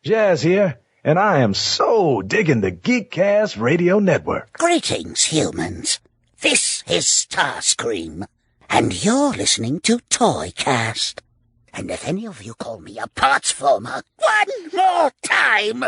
Jazz here, and I am so digging the Geekcast Radio Network. Greetings, humans. This is Starscream, and you're listening to Toycast. And if any of you call me a partsformer one more time...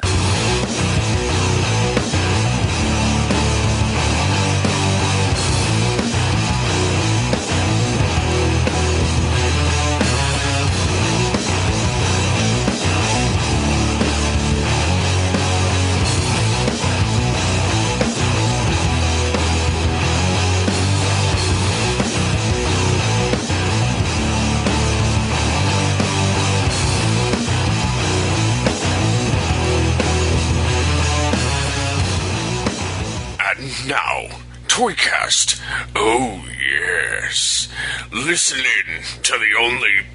Now, Toycast. Oh, yes. Listen in to the only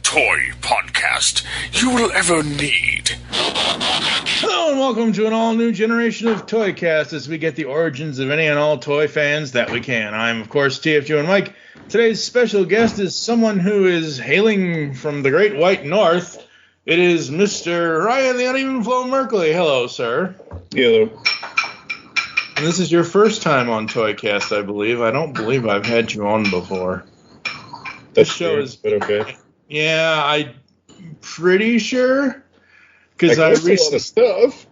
toy podcast you will ever need. Hello and welcome to an all-new generation of Toycast as we get the origins of any and all toy fans that we can. I'm, of course, TFJ and Mike. Today's special guest is someone who is hailing from the Great White North. It is Mr. Ryan the UnEvenFlow Merkley. Hello, sir. Hello. And this is your first time on Toycast, I believe. I don't believe I've had you on before. This show is, but okay. Yeah, I'm pretty sure. Because I post a lot of stuff.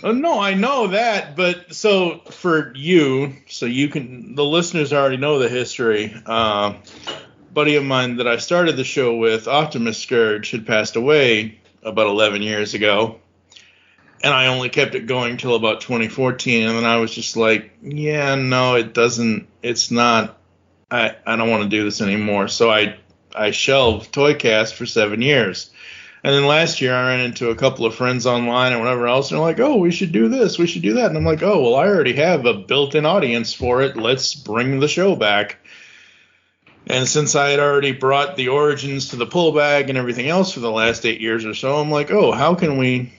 Oh, no, I know that, but so for you, so you can, the listeners already know the history. Buddy of mine that I started the show with, Optimus Scourge, had passed away about 11 years ago. And I only kept it going till about 2014, and then I was just like, yeah, no, it doesn't, it's not, I don't want to do this anymore. So I shelved Toycast for 7 years. And then last year I ran into a couple of friends online and whatever else, and they're like, oh, we should do this, we should do that. And I'm like, oh, well, I already have a built-in audience for it. Let's bring the show back. And since I had already brought the origins to the pull bag and everything else for the last 8 years or so, I'm like, oh, how can we,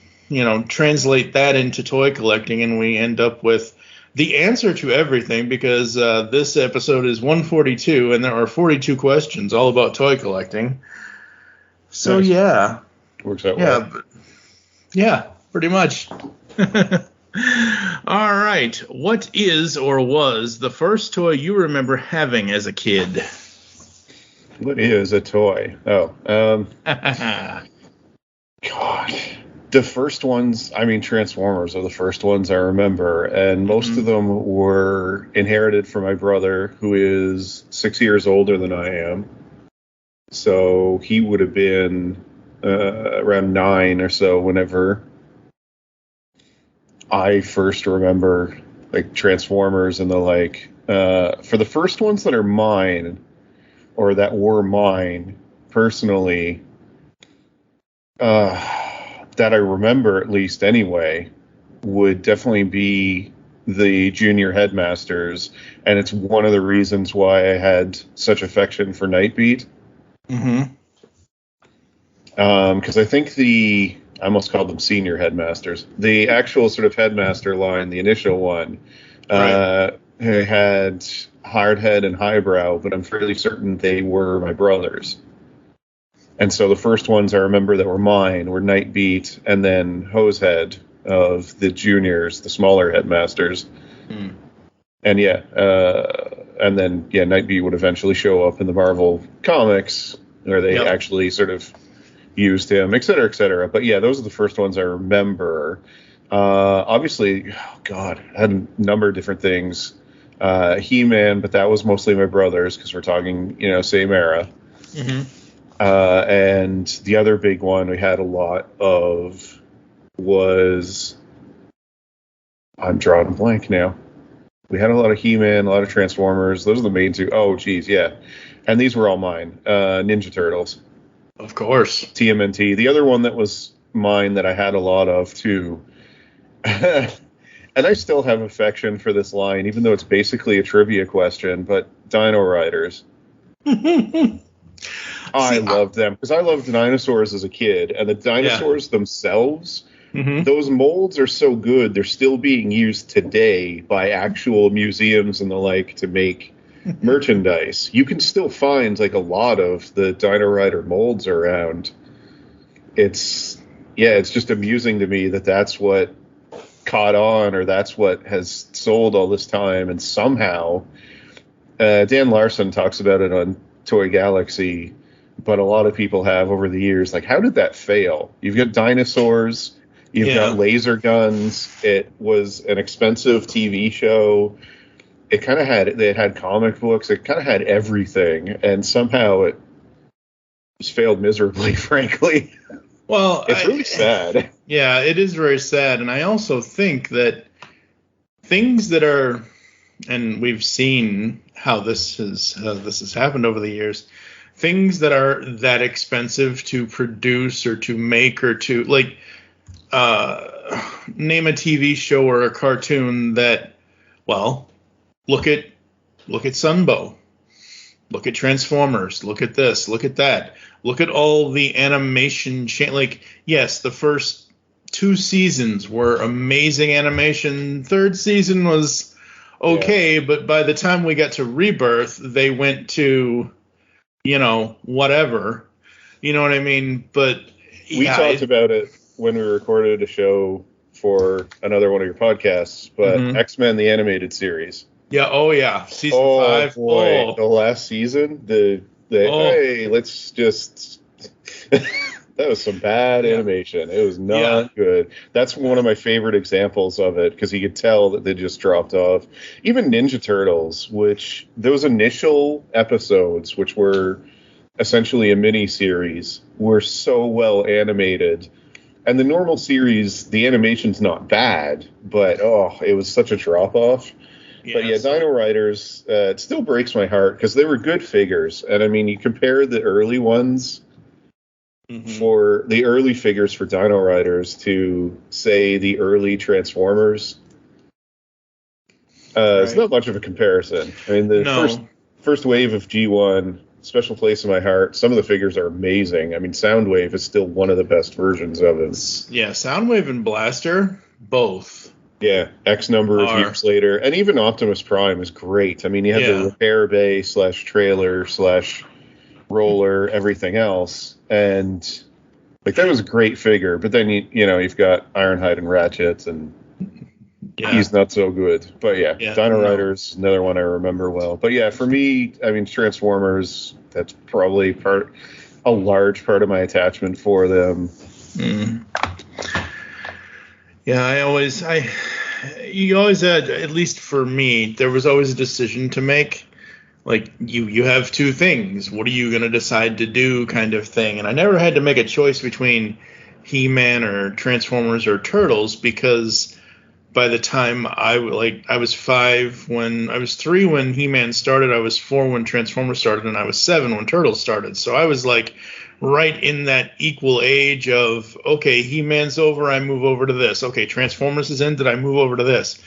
translate that into toy collecting? And we end up with the answer to everything, because this episode is 142, and there are 42 questions all about toy collecting. So, nice. Yeah. Works out well. Yeah, pretty much. All right. What is or was the first toy you remember having as a kid? What is a toy? Oh, God. The first ones, Transformers are the first ones I remember, and most of them were inherited from my brother, who is 6 years older than I am. So he would have been around 9 or so whenever I first remember, like, Transformers and the like. For the first ones that are mine, or that were mine, personally, that I remember, at least anyway, would definitely be the Junior Headmasters, and it's one of the reasons why I had such affection for Nightbeat. Mm-hmm. Because I think I almost called them Senior Headmasters. The actual sort of Headmaster line, the initial one, right, had Hardhead and Highbrow, but I'm fairly certain they were my brothers. And so the first ones I remember that were mine were Nightbeat and then Hosehead of the juniors, the smaller Headmasters. Mm. And and then Nightbeat would eventually show up in the Marvel comics where they actually sort of used him, et cetera, et cetera. But yeah, those are the first ones I remember. Obviously, I had a number of different things. He-Man, but that was mostly my brothers because we're talking, same era. Mm-hmm. And the other big one we had a lot of was, I'm drawing a blank now. We had a lot of He-Man, a lot of Transformers. Those are the main two. Oh, geez, yeah. And these were all mine. Ninja Turtles. Of course. TMNT. The other one that was mine that I had a lot of, too. And I still have affection for this line, even though it's basically a trivia question, but Dino Riders. I loved them because I loved dinosaurs as a kid, and the dinosaurs themselves, those molds are so good, they're still being used today by actual museums and the like to make merchandise. You can still find like a lot of the Dino Rider molds around. It's yeah, it's just amusing to me that that's what caught on, or that's what has sold all this time, and somehow Dan Larson talks about it on Toy Galaxy, but a lot of people have over the years. Like, how did that fail? You've got dinosaurs, you've got laser guns. It was an expensive TV show. It kind of had comic books. It kind of had everything, and somehow it just failed miserably. Frankly, well, it's really sad. Yeah, it is very sad, and I also think that things that are, and we've seen how this has happened over the years. Things that are that expensive to produce or to make or to name a TV show or a cartoon that, well, look at Sunbow, look at Transformers, look at this, look at that, look at all the animation yes, the first 2 seasons were amazing animation. 3rd season was okay, but by the time we got to Rebirth, they went to, whatever. You know what I mean? But we talked about it when we recorded a show for another one of your podcasts, but X-Men the animated series. Yeah, season 5. Boy, the last season, hey, let's just that was some bad animation. It was not good. That's one of my favorite examples of it, because you could tell that they just dropped off. Even Ninja Turtles, which those initial episodes, which were essentially a mini series, were so well animated. And the normal series, the animation's not bad, but it was such a drop off. Yes. But yeah, Dino Riders, it still breaks my heart, because they were good figures. And I mean, you compare the early ones for the early figures for Dino Riders to, say, the early Transformers. It's not much of a comparison. I mean, the first wave of G1, special place in my heart. Some of the figures are amazing. I mean, Soundwave is still one of the best versions of it. Yeah, Soundwave and Blaster, both. Yeah, X number of years later. And even Optimus Prime is great. I mean, you have the repair bay / trailer / roller, everything else. And that was a great figure. But then, you've got Ironhide and Ratchet, and he's not so good. But Dino Riders, another one I remember well. But yeah, for me, I mean, Transformers, that's probably a large part of my attachment for them. Yeah, you always had, at least for me, there was always a decision to make. Like, you have 2 things. What are you going to decide to do, kind of thing? And I never had to make a choice between He-Man or Transformers or Turtles, because by the time I was 5 when I was 3 when He-Man started, I was 4 when Transformers started, and I was 7 when Turtles started. So I was right in that equal age of, okay, He-Man's over, I move over to this. Okay, Transformers is in, did I move over to this?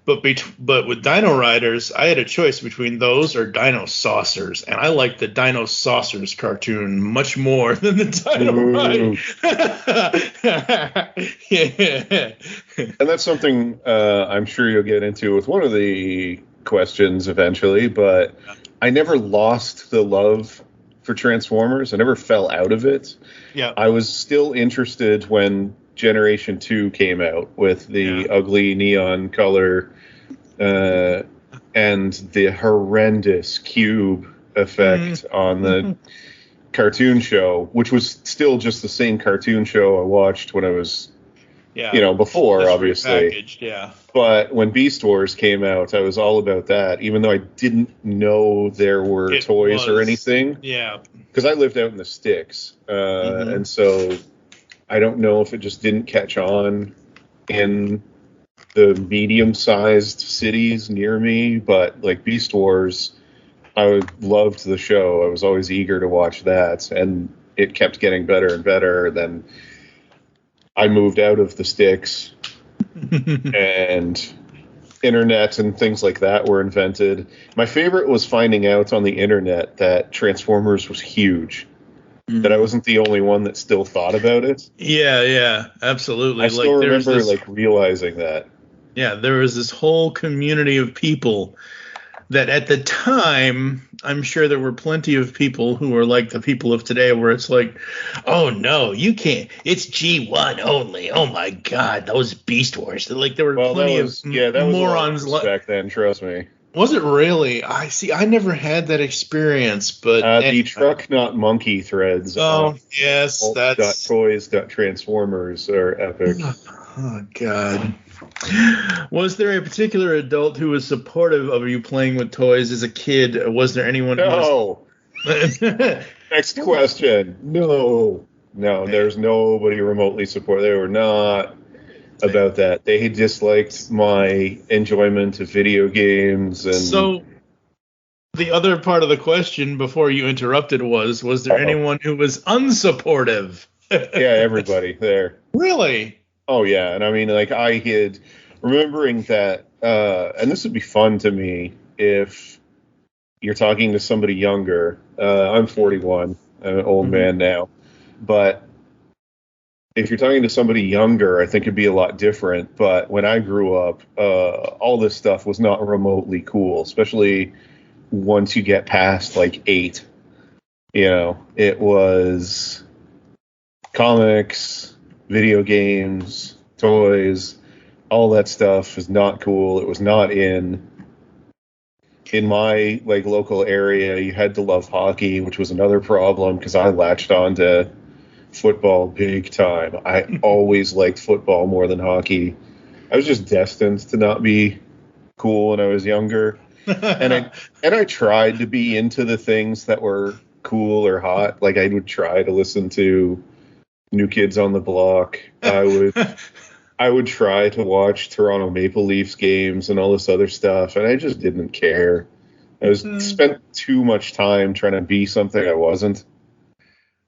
But with Dino Riders, I had a choice between those or Dino Saucers, and I liked the Dino Saucers cartoon much more than the Dino Riders. And that's something I'm sure you'll get into with one of the questions eventually, but I never lost the love for Transformers. I never fell out of it. Yeah, I was still interested when Generation 2 came out with the ugly neon color and the horrendous cube effect on the cartoon show, which was still just the same cartoon show I watched when I was, before, obviously. But when Beast Wars came out, I was all about that, even though I didn't know there were toys or anything. Yeah. Because I lived out in the sticks, and so I don't know if it just didn't catch on in the medium-sized cities near me, but Beast Wars, I loved the show. I was always eager to watch that, and it kept getting better and better. Then I moved out of the sticks, and internet and things like that were invented. My favorite was finding out on the internet that Transformers was huge. That I wasn't the only one that still thought about it. Yeah, absolutely. I still remember realizing that. Yeah, there was this whole community of people that at the time, I'm sure there were plenty of people who were like the people of today, where it's like, oh no, you can't. It's G1 only. Oh my God, those Beast Wars. Like there were plenty of morons back then. Trust me. Was it really? I see. I never had that experience, but the truck not monkey threads. Oh yes, that's toys.transformers are epic. Oh God. Was there a particular adult who was supportive of you playing with toys as a kid? Was there anyone? No. Next question. No. There's nobody remotely supportive. They were not about that. They disliked my enjoyment of video games. And so the other part of the question before you interrupted was there anyone who was unsupportive? Yeah, everybody there. Really? Oh, yeah. And I mean, like, I had remembering that, and this would be fun to me if you're talking to somebody younger. I'm 41. I'm an old man now. But if you're talking to somebody younger, I think it'd be a lot different. But when I grew up, all this stuff was not remotely cool, especially once you get past, like, 8. You know, it was comics, video games, toys, all that stuff is not cool. It was not in my like local area. You had to love hockey, which was another problem because I latched on to football big time. I always liked football more than hockey. I was just destined to not be cool when I was younger. and I tried to be into the things that were cool or hot. Like I would try to listen to New Kids on the Block. I would try to watch Toronto Maple Leafs games and all this other stuff, and I just didn't care. I spent too much time trying to be something I wasn't.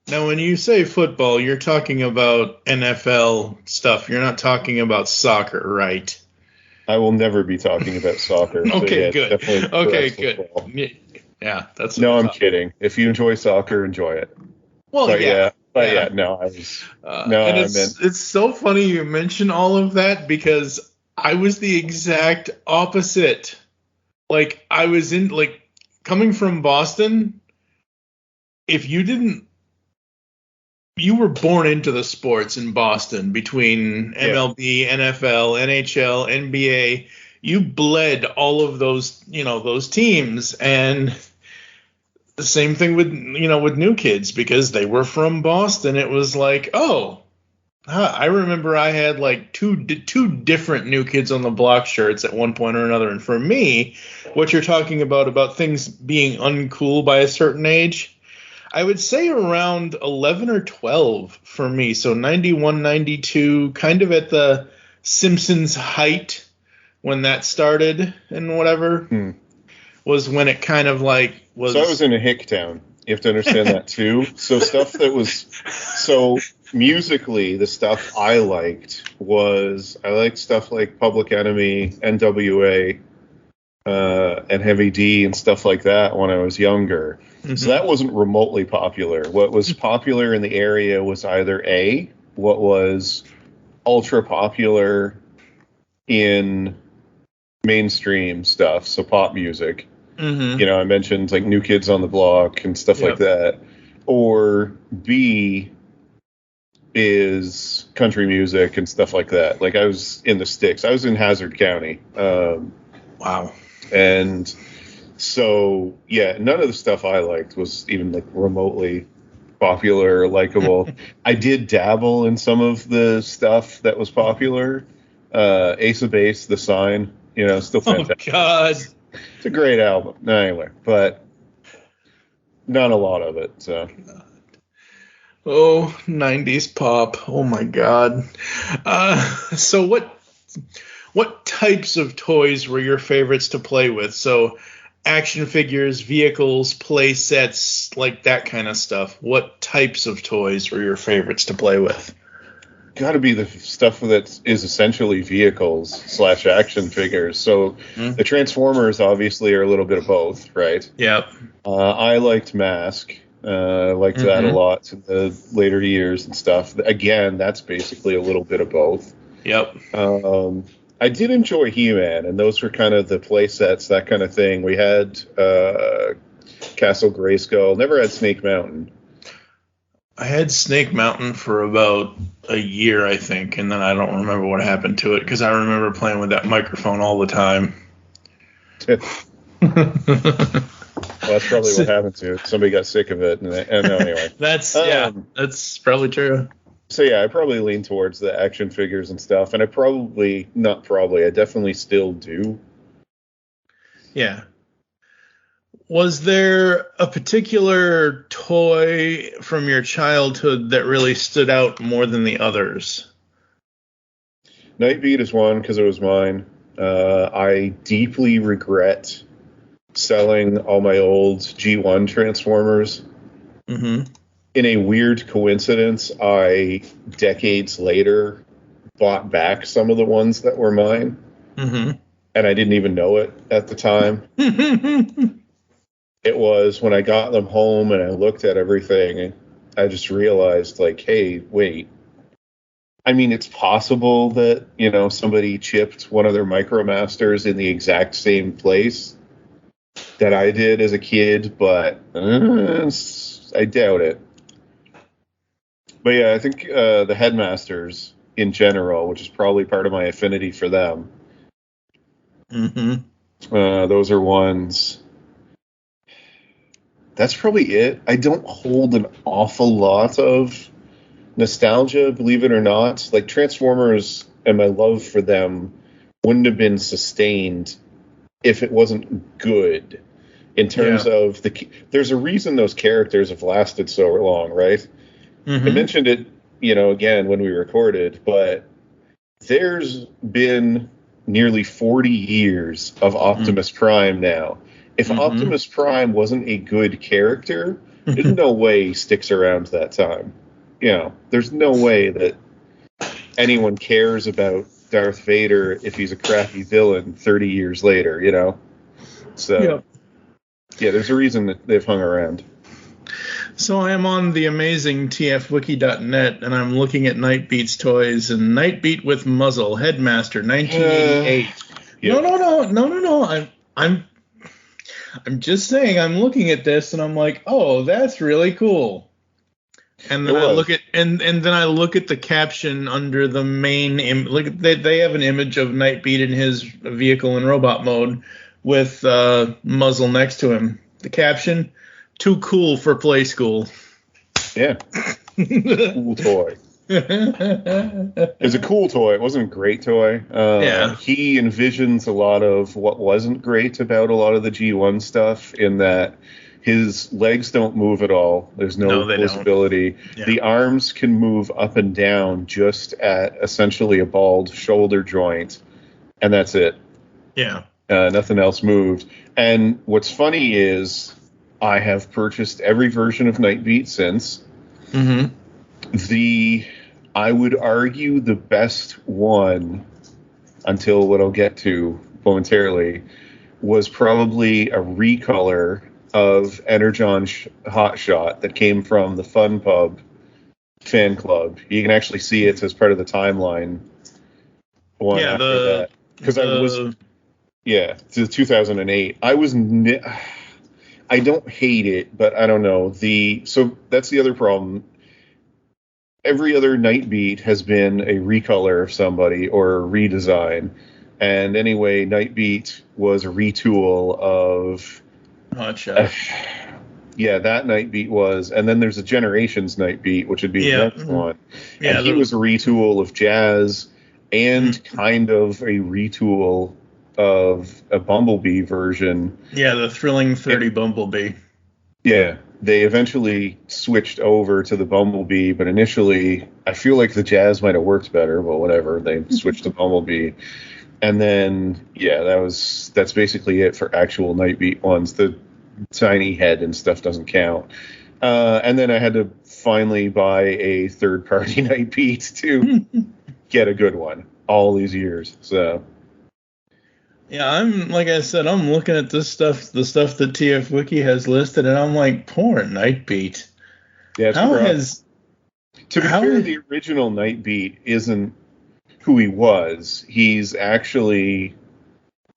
Now, when you say football, you're talking about NFL stuff. You're not talking about soccer, right? I will never be talking about soccer. Okay, good. Okay, good. Football. Yeah, that's. No, I'm kidding. If you enjoy soccer, enjoy it. Well, but yeah. It's so funny you mention all of that because I was the exact opposite. Like I was coming from Boston. If you were born into the sports in Boston between MLB, NFL, NHL, NBA. You bled all of those, those teams, and the same thing with New Kids because they were from Boston. It was like, I remember I had like two different New Kids on the Block shirts at one point or another. And for me, what you're talking about things being uncool by a certain age, I would say around 11 or 12 for me. So 91, 92, kind of at the Simpsons height when that started and whatever was when it kind of like was. So I was in a hick town. You have to understand that too. So stuff that was musically, the stuff I liked stuff like Public Enemy, NWA, and Heavy D and stuff like that when I was younger. Mm-hmm. So that wasn't remotely popular. What was popular in the area was either what was ultra popular in mainstream stuff, so pop music. Mm-hmm. I mentioned like New Kids on the Block and stuff like that. Or B is country music and stuff like that. Like I was in the sticks. I was in Hazard County. Wow. And so, none of the stuff I liked was even like remotely popular or likable. I did dabble in some of the stuff that was popular. Ace of Base, The Sign, still fantastic. Oh, God. It's a great album. No, anyway, but not a lot of it. So. Oh, 90s pop. Oh, my God. So what types of toys were your favorites to play with? So action figures, vehicles, play sets, like that kind of stuff. What types of toys were your favorites to play with? Got to be the stuff that is essentially vehicles / action figures. So the Transformers obviously are a little bit of both, right? Yep. I liked Mask. I liked that a lot in the later years and stuff. Again, that's basically a little bit of both. Yep. I did enjoy He-Man, and those were kind of the play sets, that kind of thing. We had Castle Grayskull. Never had Snake Mountain. I had Snake Mountain for about a year, I think, and then I don't remember what happened to it because I remember playing with that microphone all the time. Well, that's probably what happened to it. Somebody got sick of it, and no, anyway. That's probably true. So yeah, I probably lean towards the action figures and stuff, and I definitely still do. Yeah. Was there a particular toy from your childhood that really stood out more than the others? Nightbeat is one because it was mine. I deeply regret selling all my old G1 Transformers. Mm-hmm. In a weird coincidence, I, decades later, bought back some of the ones that were mine. Mm-hmm. And I didn't even know it at the time. It was when I got them home and I looked at everything, I just realized, like, hey, wait. I mean, it's possible that, somebody chipped one of their MicroMasters in the exact same place that I did as a kid, but I doubt it. But yeah, I think the Headmasters in general, which is probably part of my affinity for them, those are ones. That's probably it. I don't hold an awful lot of nostalgia, believe it or not. Like Transformers and my love for them wouldn't have been sustained if it wasn't good in terms of there's a reason those characters have lasted so long, right? I mentioned it, again when we recorded, but there's been nearly 40 years of Optimus Prime now. If Optimus Prime wasn't a good character, there's no way he sticks around that time. There's no way that anyone cares about Darth Vader if he's a crappy villain 30 years later, So, yeah, there's a reason that they've hung around. So I am on the amazing tfwiki.net, and I'm looking at Nightbeat's toys, and Nightbeat with muzzle, Headmaster, 1988. No. I'm just saying, I'm looking at this and I'm like, oh, that's really cool. And then I look at and then I look at the caption under the main they have an image of Nightbeat in his vehicle in robot mode with muzzle next to him. The caption, too cool for play school. Yeah. Cool toy. It's a cool toy. It wasn't a great toy. He envisions a lot of what wasn't great about a lot of the G1 stuff in that his legs don't move at all. There's no visibility. Yeah. The arms can move up and down just at essentially a bald shoulder joint, and that's it. Yeah. Nothing else moved. And what's funny is I have purchased every version of Nightbeat since. Mm-hmm. I would argue the best one, until what I'll get to momentarily, was probably a recolor of Energon Hotshot that came from the Fun Pub fan club. You can actually see it as part of the timeline one after that. Because to 2008. I don't hate it, but I don't know. So that's the other problem. Every other Nightbeat has been a recolor of somebody or a redesign. And anyway, Nightbeat was a retool of Hotshot. That Nightbeat was. And then there's a Generations Nightbeat, which would be the next one. Yeah, and he was a retool of Jazz and kind of a retool of a Bumblebee version. Yeah, the Thrilling 30 Bumblebee. Yeah. They eventually switched over to the Bumblebee, but initially I feel like the Jazz might have worked better, but whatever. They switched to Bumblebee. And then, that's basically it for actual Nightbeat ones. The tiny head and stuff doesn't count. And then I had to finally buy a third-party Nightbeat to get a good one all these years. So... Yeah, I'm looking at this stuff, the stuff that TF Wiki has listed, and I'm like, poor Nightbeat. Yeah, to be fair, the original Nightbeat isn't who he was. He's actually,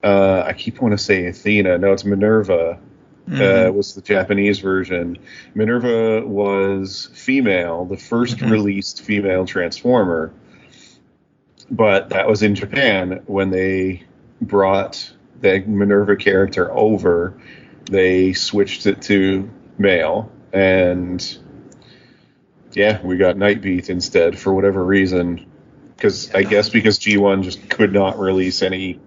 I keep wanting to say Athena. No, it's Minerva. Was the Japanese version. Minerva was female, the first released female Transformer. But that was in Japan when they brought the Minerva character over. They switched it to male, and yeah, we got Nightbeat instead for whatever reason. Because I guess because G1 just could not release any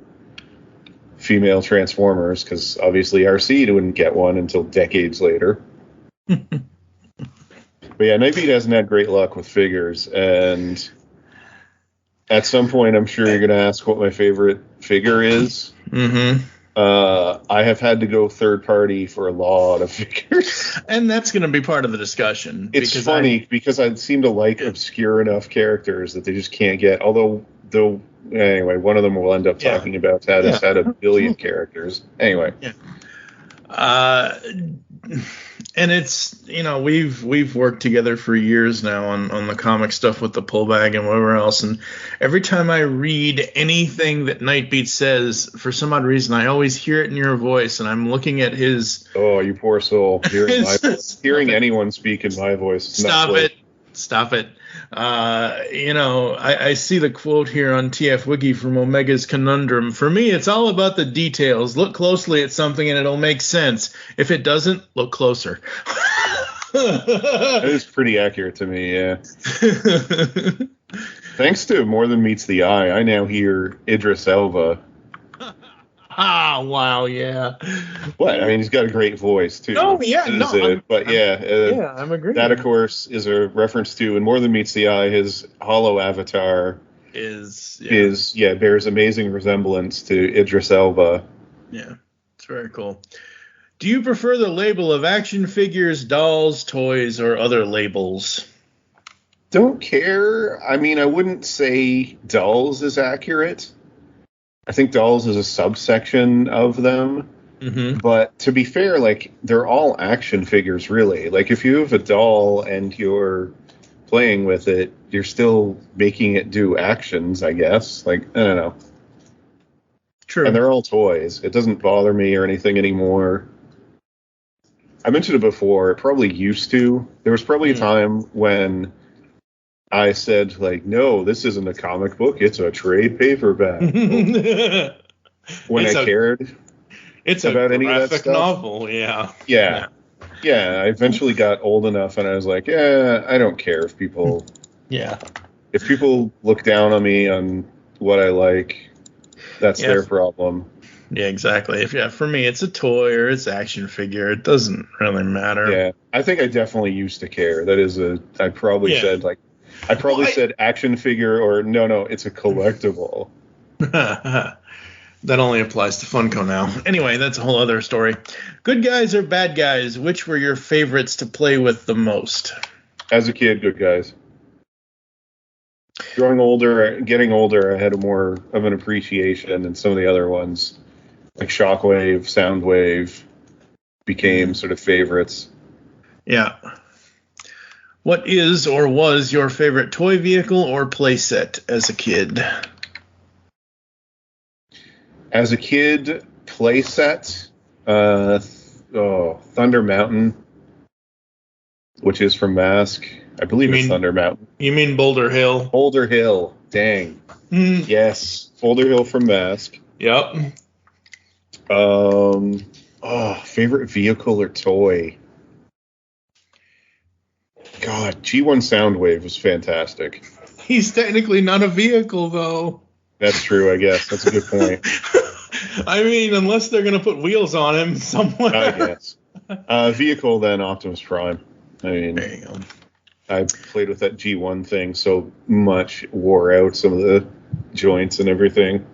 female Transformers, because obviously RC wouldn't get one until decades later. But yeah, Nightbeat hasn't had great luck with figures, and at some point I'm sure you're going to ask what my favorite figure is. I have had to go third party for a lot of figures. And that's going to be part of the discussion. It's funny because I seem to like obscure enough characters that they just can't get, although anyway, one of them we'll end up talking about has had a billion characters. Anyway. And it's, we've worked together for years now on the comic stuff with the pull bag and whatever else. And every time I read anything that Nightbeat says, for some odd reason, I always hear it in your voice. And I'm looking at his. Oh, you poor soul. Hearing anyone speak in my voice. Stop it. I see the quote here on TF Wiki from Omega's Conundrum. For me, it's all about the details. Look closely at something and it'll make sense. If it doesn't, look closer. That is pretty accurate to me, yeah. Thanks to More Than Meets the Eye, I now hear Idris Elba. Wow, yeah. What? I mean, he's got a great voice, too. Oh, yeah. I'm agreeing. That, of course, is a reference to, in More Than Meets the Eye, his hollow avatar bears amazing resemblance to Idris Elba. Yeah, it's very cool. Do you prefer the label of action figures, dolls, toys, or other labels? Don't care. I mean, I wouldn't say dolls is accurate. I think dolls is a subsection of them. But to be fair, like, they're all action figures, really. Like, if you have a doll and you're playing with it, you're still making it do actions, I guess. Like, I don't know. True. And they're all toys. It doesn't bother me or anything anymore. I mentioned it before. It probably used to. There was probably a time when I said, like, no, this isn't a comic book. It's a trade paperback. When I cared about any of that stuff. Novel, yeah. Yeah. I eventually got old enough, and I was like, I don't care if people... If people look down on me on what I like, that's their problem. Yeah, exactly. For me, it's a toy or it's action figure. It doesn't really matter. Yeah, I think I definitely used to care. That is I probably said, like, said action figure, or no, it's a collectible. That only applies to Funko now. Anyway, that's a whole other story. Good guys or bad guys, which were your favorites to play with the most? As a kid, good guys. Getting older, I had more of an appreciation than some of the other ones. Like Shockwave, Soundwave became sort of favorites. Yeah. What is or was your favorite toy vehicle or playset as a kid? As a kid, playset, Thunder Mountain, which is from Mask. I believe it's Thunder Mountain. You mean Boulder Hill? Boulder Hill, dang. Yes, Boulder Hill from Mask. Yep. Favorite vehicle or toy? God, G1 Soundwave was fantastic. He's technically not a vehicle, though. That's true, I guess. That's a good point. I mean, unless they're going to put wheels on him somewhere. I guess. Vehicle, then Optimus Prime. I mean, there you go. I played with that G1 thing so much, wore out some of the joints and everything.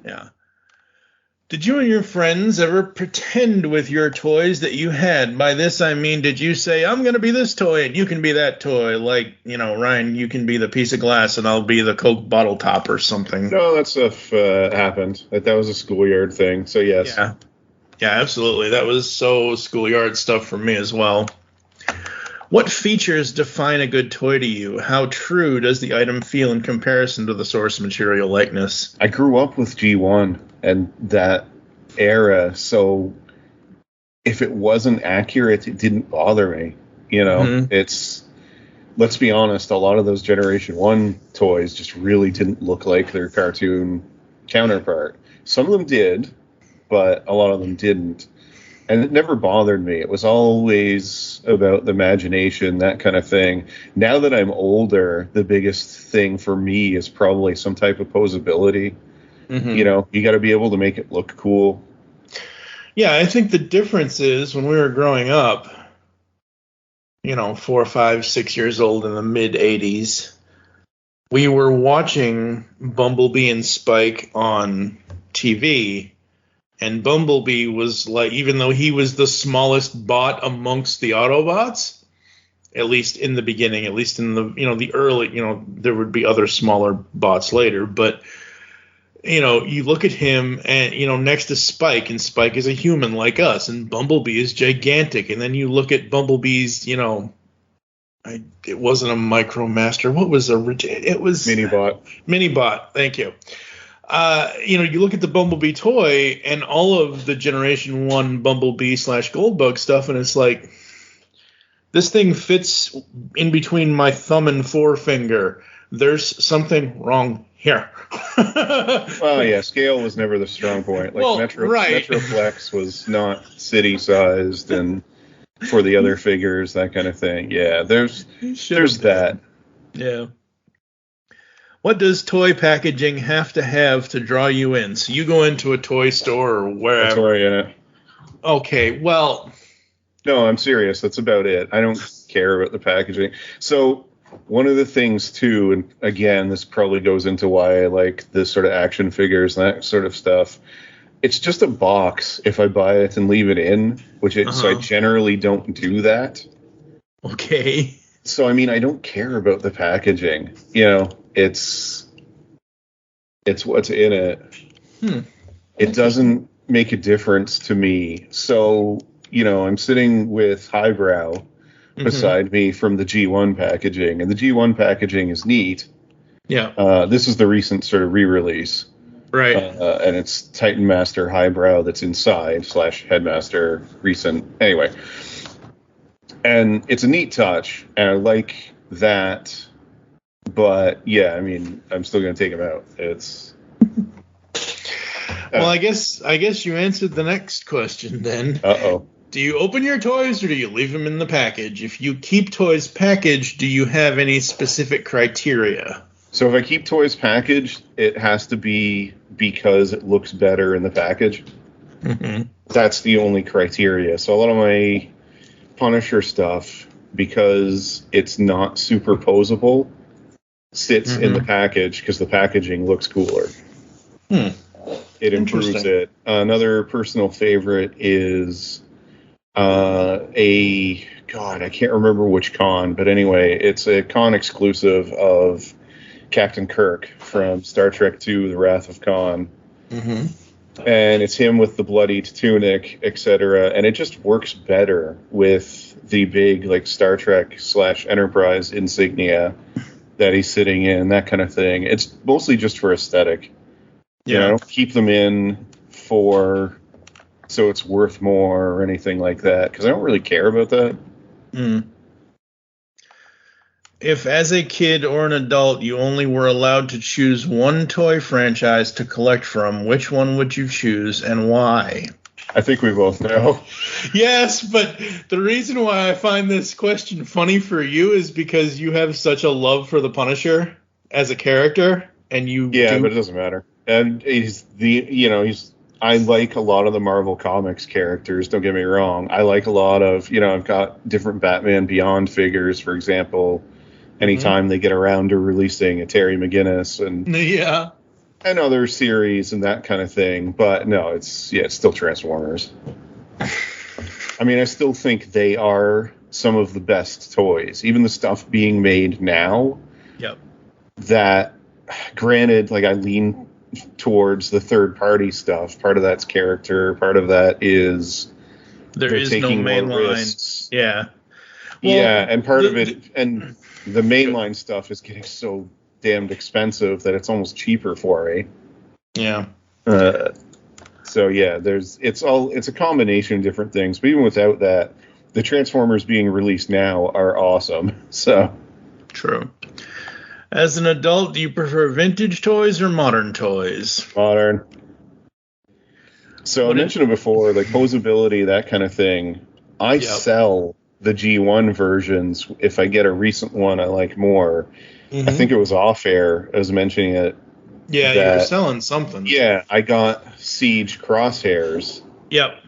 Yeah. Did you and your friends ever pretend with your toys that you had? By this, I mean, did you say, I'm going to be this toy and you can be that toy? Like, Ryan, you can be the piece of glass and I'll be the Coke bottle top or something. No, that stuff happened. That was a schoolyard thing, so yes. Yeah, absolutely. That was so schoolyard stuff for me as well. What features define a good toy to you? How true does the item feel in comparison to the source material likeness? I grew up with G1 and that era, so if it wasn't accurate, it didn't bother me. Let's be honest, a lot of those Generation 1 toys just really didn't look like their cartoon counterpart. Some of them did, but a lot of them didn't. And it never bothered me. It was always about the imagination, that kind of thing. Now that I'm older, the biggest thing for me is probably some type of posability. You got to be able to make it look cool. Yeah, I think the difference is when we were growing up, 4, 5, 6 years old in the mid-'80s, we were watching Bumblebee and Spike on TV. And Bumblebee was like, even though he was the smallest bot amongst the Autobots, at least in the beginning, at least in the, the early, there would be other smaller bots later, but, you look at him and, next to Spike, and Spike is a human like us, and Bumblebee is gigantic. And then you look at Bumblebee's, it wasn't a Micromaster. What was it was Minibot. Minibot. Thank you. You look at the Bumblebee toy and all of the Generation 1 Bumblebee / Goldbug stuff, and it's like, this thing fits in between my thumb and forefinger. There's something wrong here. Well, yeah, scale was never the strong point. Like Metroplex was not city-sized, and for the other figures, that kind of thing. Yeah, there's that. Yeah. What does toy packaging have to draw you in? So you go into a toy store or wherever. A toy in it. Okay, well. No, I'm serious. That's about it. I don't care about the packaging. So one of the things, too, and again, this probably goes into why I like this sort of action figures and that sort of stuff. It's just a box if I buy it and leave it in, so I generally don't do that. Okay. So, I don't care about the packaging. It's what's in it. It doesn't make a difference to me. So, I'm sitting with Highbrow beside me from the G1 packaging, and the G1 packaging is neat. Yeah. This is the recent sort of re-release. Right. And it's Titan Master Highbrow that's inside / Headmaster recent. Anyway. And it's a neat touch, and I like that. But yeah, I'm still going to take him out. It's well, I guess you answered the next question then. Uh-oh. Do you open your toys or do you leave them in the package? If you keep toys packaged, do you have any specific criteria? So if I keep toys packaged, it has to be because it looks better in the package. That's the only criteria. So a lot of my Punisher stuff, because it's not superposable, sits in the package because the packaging looks cooler. It improves it. Another personal favorite is I can't remember which con, but anyway, it's a con exclusive of Captain Kirk from Star Trek II, The Wrath of Khan. And it's him with the bloodied tunic, etc. And it just works better with the big Star Trek / Enterprise insignia that he's sitting in, that kind of thing. It's mostly just for aesthetic. I don't keep them in so it's worth more or anything like that, because I don't really care about that. If as a kid or an adult you only were allowed to choose one toy franchise to collect from, which one would you choose and why? I think we both know. Yes, but the reason why I find this question funny for you is because you have such a love for the Punisher as a character, and you but it doesn't matter. And I like a lot of the Marvel Comics characters, don't get me wrong. I like a lot of, I've got different Batman Beyond figures, for example, anytime they get around to releasing a Terry McGinnis and other series and that kind of thing. But no, it's still Transformers. I still think they are some of the best toys, even the stuff being made now. Yep. That, granted, I lean towards the third party stuff. Part of that's character, part of that is there is no main line. Risks. Yeah. Yeah, and part of it, and the mainline stuff is getting so damned expensive that it's almost cheaper for me. Yeah. So yeah, it's a combination of different things. But even without that, the Transformers being released now are awesome. So True. As an adult, do you prefer vintage toys or modern toys? modern. So I mentioned it before, like posability, that kind of thing. I sell the G1 versions if I get a recent one I like more. I think it was off air. I was mentioning it. Yeah, you were selling something. Yeah, I got Siege Crosshairs. Yep.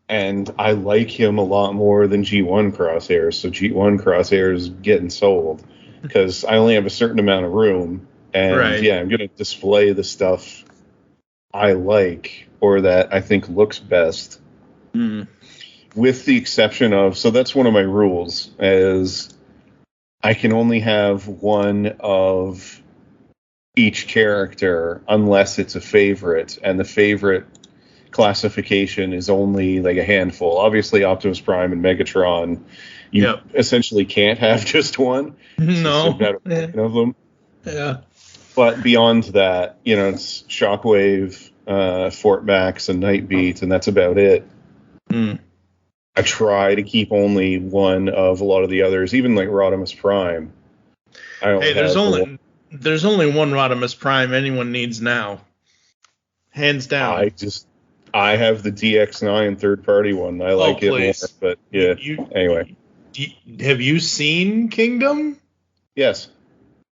And I like him a lot more than G1 Crosshairs. So G1 Crosshairs getting sold because I only have a certain amount of room. And yeah, I'm going to display the stuff I like or that I think looks best. With the exception of, so that's one of my rules, is I can only have one of each character unless it's a favorite, and the favorite classification is only like a handful. Obviously, Optimus Prime and Megatron, you essentially can't have just one. No. Of them. Yeah. But beyond that, it's Shockwave, Fort Max, and Nightbeat, and that's about it. I try to keep only one of a lot of the others, even like Rodimus Prime. There's only one Rodimus Prime anyone needs now. Hands down. I have the DX9 third-party one. I like it more, but yeah. Anyway. Have you seen Kingdom? Yes.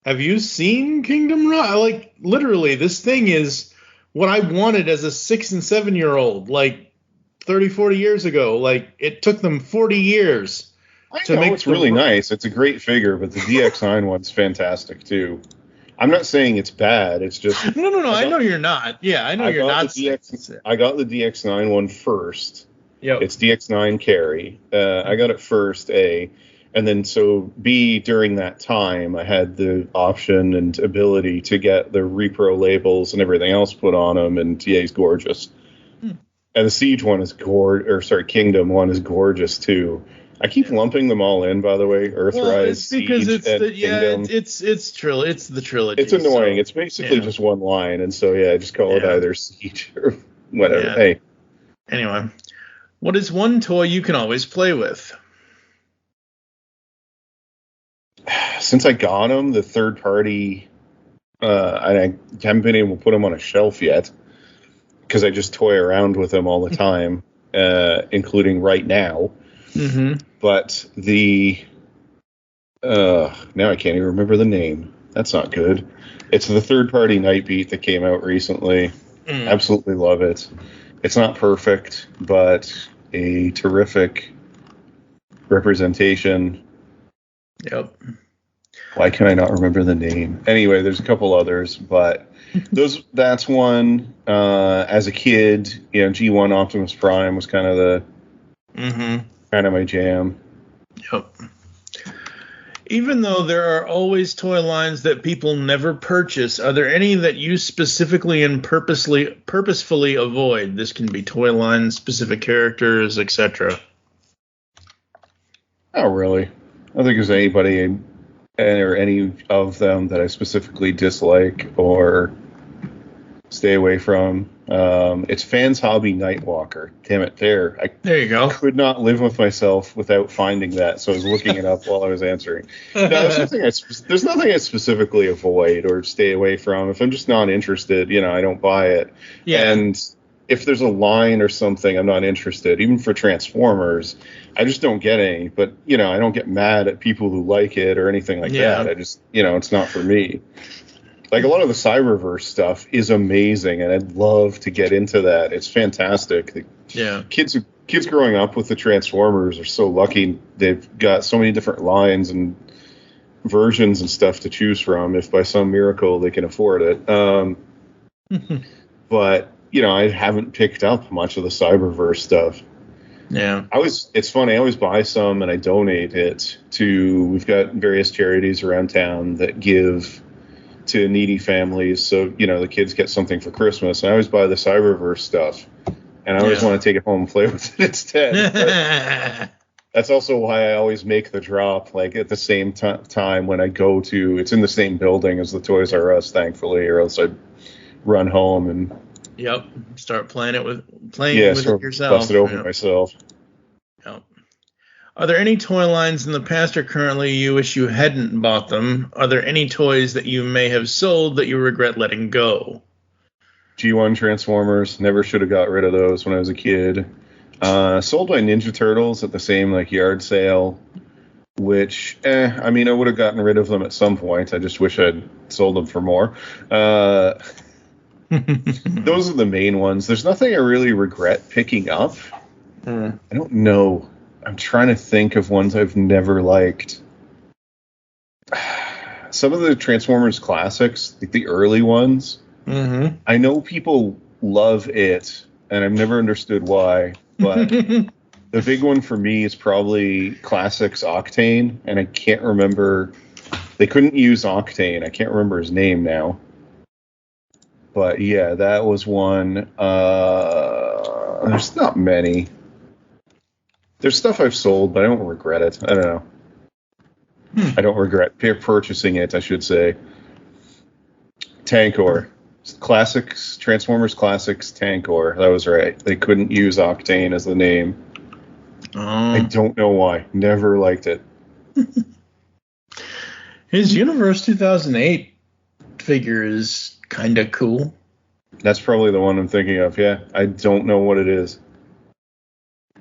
Have you seen Kingdom? Like, literally, this thing is what I wanted as a 6 and 7 year old, like 30, 40 years ago. Like, it took them 40 years to make it's really nice. It's a great figure, but the DX9 one's fantastic, too. I'm not saying it's bad. It's just... No. I know you're not. Yeah, I know you're not. I got the DX9 one first. Yep. It's DX9 carry. I got it first, A. And then so B, during that time, I had the option and ability to get the repro labels and everything else put on them, and TA's gorgeous. And the Siege one is Kingdom one is gorgeous too. I keep lumping them all in, by the way. Earthrise, it's because Siege, Kingdom. It's the trilogy. It's annoying. So, it's basically just one line, and so I just call it either Siege or whatever. Yeah. Hey. Anyway, what is one toy you can always play with? Since I got them, the third party, I haven't been able to put them on a shelf yet because I just toy around with them all the time, including right now. But now I can't even remember the name. That's not good. It's the third party Nightbeat that came out recently. Absolutely love it. It's not perfect, but a terrific representation. Yep. Why can I not remember the name? Anyway, there's a couple others, but that's one. As a kid, G1 Optimus Prime was kind of my jam. Yep. Even though there are always toy lines that people never purchase, are there any that you specifically and purposefully avoid? This can be toy lines, specific characters, etc. Not really. I don't think there's anybody or any of them that I specifically dislike or stay away from. It's Fans Hobby Nightwalker. Damn it, there you go. I could not live with myself without finding that, so I was looking it up while I was answering. No, there's nothing I specifically avoid or stay away from. If I'm just not interested, I don't buy it. Yeah. And if there's a line or something I'm not interested, even for Transformers, I just don't get any. But, I don't get mad at people who like it or anything like that. I just, it's not for me. Like, a lot of the Cyberverse stuff is amazing, and I'd love to get into that. It's fantastic. Kids growing up with the Transformers are so lucky. They've got so many different lines and versions and stuff to choose from, if by some miracle they can afford it. But, I haven't picked up much of the Cyberverse stuff. Yeah. It's funny, I always buy some and I donate it to, we've got various charities around town that give to needy families, so the kids get something for Christmas. And I always buy the Cyberverse stuff, and I always want to take it home and play with it instead. That's also why I always make the drop, like, at the same time when I go to, it's in the same building as the Toys R Us, thankfully, or else I'd run home and... Yep. Start playing with it yourself. Bust it open myself. Yep. Are there any toy lines in the past or currently you wish you hadn't bought them? Are there any toys that you may have sold that you regret letting go? G1 Transformers, never should have got rid of those when I was a kid. Sold my Ninja Turtles at the same yard sale, which, I mean, I would have gotten rid of them at some point. I just wish I'd sold them for more. Those are the main ones. There's nothing I really regret picking up. I don't know. I'm trying to think of ones I've never liked. Some of the Transformers classics, like the early ones, I know people love it, and I've never understood why. But the big one for me is probably Classics Octane, and I can't remember. They couldn't use Octane. I can't remember his name now. But yeah, that was one. There's not many. There's stuff I've sold, but I don't regret it. I don't know. I don't regret purchasing it, I should say. Tankor. Classics, Transformers Classics Tankor. That was right. They couldn't use Octane as the name. I don't know why. Never liked it. His Universe 2008 figure is kind of cool. That's probably the one I'm thinking of, yeah. I don't know what it is.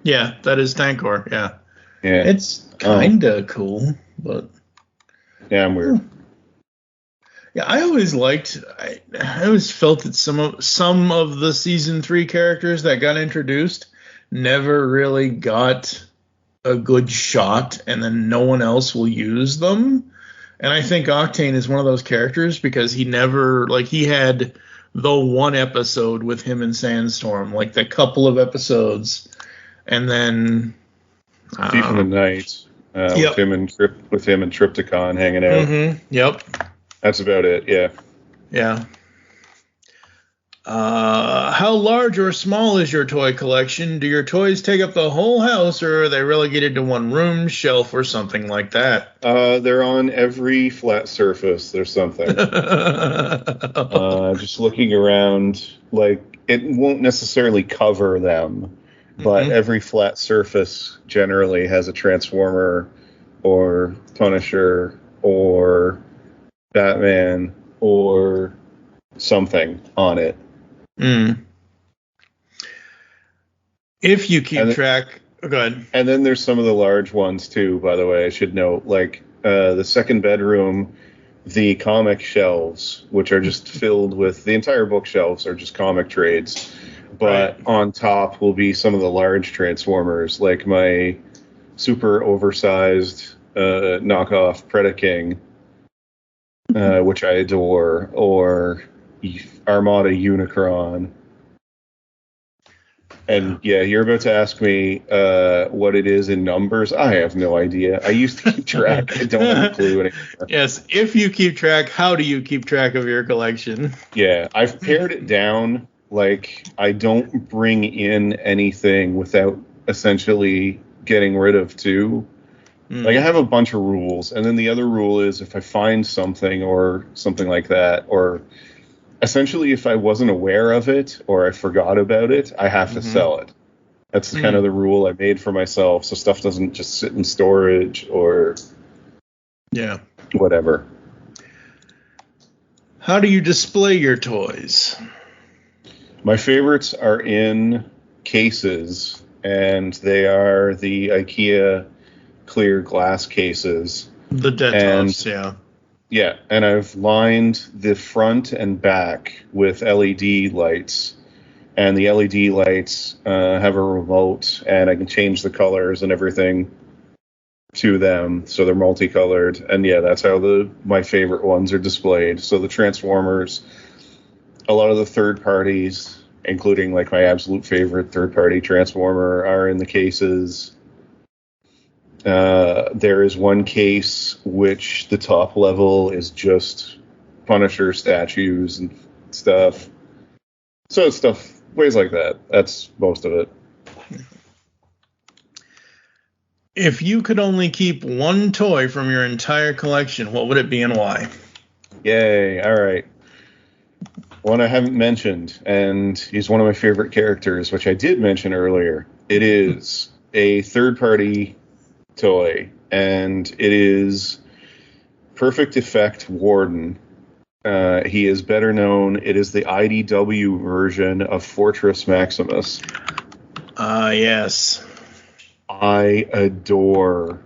Yeah, that is Tankor, yeah. Yeah. It's kind of cool, but... Yeah, I'm weird. Yeah, I always felt that some of the season 3 characters that got introduced never really got a good shot, and then no one else will use them. And I think Octane is one of those characters because he never, he had the one episode with him and Sandstorm, the couple of episodes, and then Thief of the Night, with him and Triptychon hanging out. Yep. That's about it, yeah. Yeah. How large or small is your toy collection? Do your toys take up the whole house, or are they relegated to one room, shelf, or something like that? They're on every flat surface. There's something. Just looking around, it won't necessarily cover them, but every flat surface generally has a Transformer or Punisher or Batman or something on it. If you keep track, go ahead. And then there's some of the large ones too, by the way, I should note, the second bedroom, the comic shelves, which are just filled with, the entire bookshelves are just comic trades, but on top will be some of the large Transformers, like my super oversized knockoff Predaking, which I adore, or Armada Unicron. And yeah, you're about to ask me what it is in numbers. I have no idea. I used to keep track. I don't have a clue anymore. Yes, if you keep track, how do you keep track of your collection? Yeah, I've pared it down. I don't bring in anything without essentially getting rid of two. I have a bunch of rules, and then the other rule is if I find something or something like that, or essentially if I wasn't aware of it or I forgot about it, I have to sell it. That's kind of the rule I made for myself, so stuff doesn't just sit in storage or whatever. How do you display your toys? My favorites are in cases, and they are the IKEA clear glass cases. The Detolfs, yeah. Yeah, and I've lined the front and back with LED lights, and the LED lights have a remote, and I can change the colors and everything to them, so they're multicolored, and yeah, that's how my favorite ones are displayed. So the Transformers, a lot of the third parties, including my absolute favorite third party Transformer, are in the cases. There is one case which the top level is just Punisher statues and stuff. So it's ways like that. That's most of it. If you could only keep one toy from your entire collection, what would it be and why? Yay! All right. One I haven't mentioned, and he's one of my favorite characters, which I did mention earlier. It is a third-party toy, and it is Perfect Effect Warden. He is better known. It is the IDW version of Fortress Maximus. Yes. I adore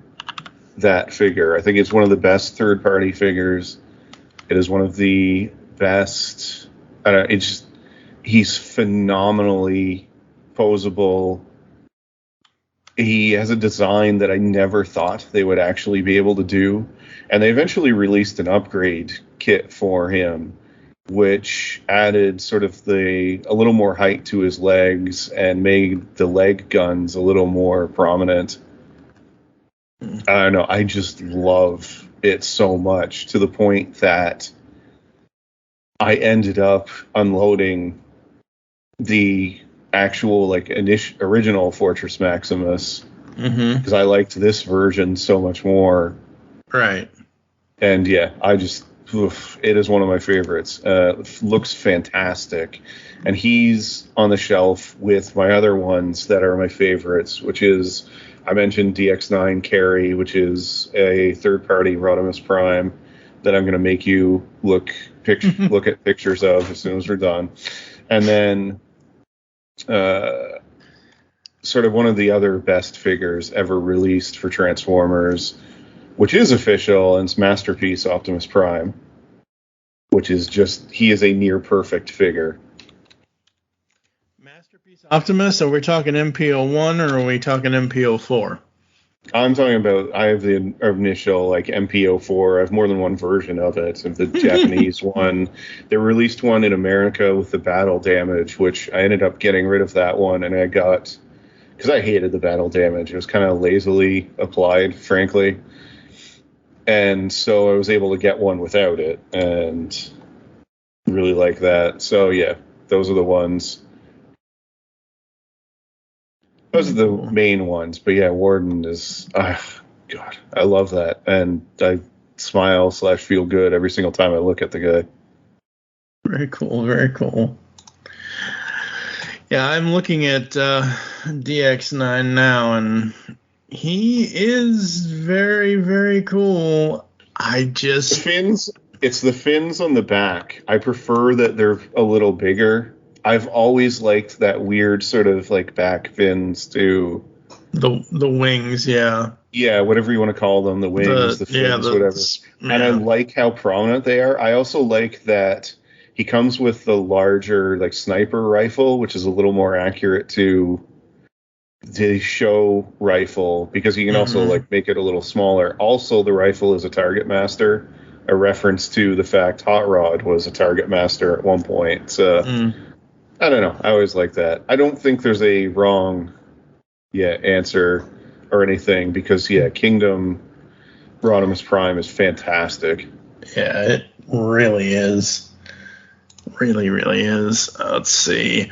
that figure. I think it's one of the best third-party figures. It is one of the best. He's phenomenally posable. He has a design that I never thought they would actually be able to do. And they eventually released an upgrade kit for him, which added sort of a little more height to his legs and made the leg guns a little more prominent. I don't know. I just love it so much, to the point that I ended up unloading the actual original Fortress Maximus because I liked this version so much more. Right. And yeah, it is one of my favorites. Looks fantastic. And he's on the shelf with my other ones that are my favorites, which is, I mentioned DX9 Carry, which is a third-party Rodimus Prime that I'm going to make you look at pictures of as soon as we're done. And then sort of one of the other best figures ever released for Transformers, which is official, and it's Masterpiece Optimus Prime, which is he is a near perfect figure. Masterpiece Optimus, are we talking MPO1 or are we talking MPO4? I'm talking about, I have the initial MPO4. I have more than one version of it, of the Japanese one. They released one in America with the battle damage, which I ended up getting rid of that one, and I got, because I hated the battle damage. It was kind of lazily applied, frankly. And so I was able to get one without it, and really like that. So yeah, those are the ones. Those are the main ones. But yeah, Warden is, God, I love that. And I smile/feel good every single time I look at the guy. Very cool, very cool. Yeah, I'm looking at DX9 now, and he is very, very cool. The fins, it's the fins on the back. I prefer that they're a little bigger. I've always liked that weird sort of back fins too. The wings, yeah. Yeah, whatever you want to call them, the wings, the fins, whatever. Yeah. And I like how prominent they are. I also like that he comes with the larger sniper rifle, which is a little more accurate to the show rifle, because you can also make it a little smaller. Also, the rifle is a target master, a reference to the fact Hot Rod was a target master at one point. So I don't know. I always like that. I don't think there's a wrong answer or anything, because Kingdom Rodimus Prime is fantastic. Yeah, it really is. Really, really is. Let's see.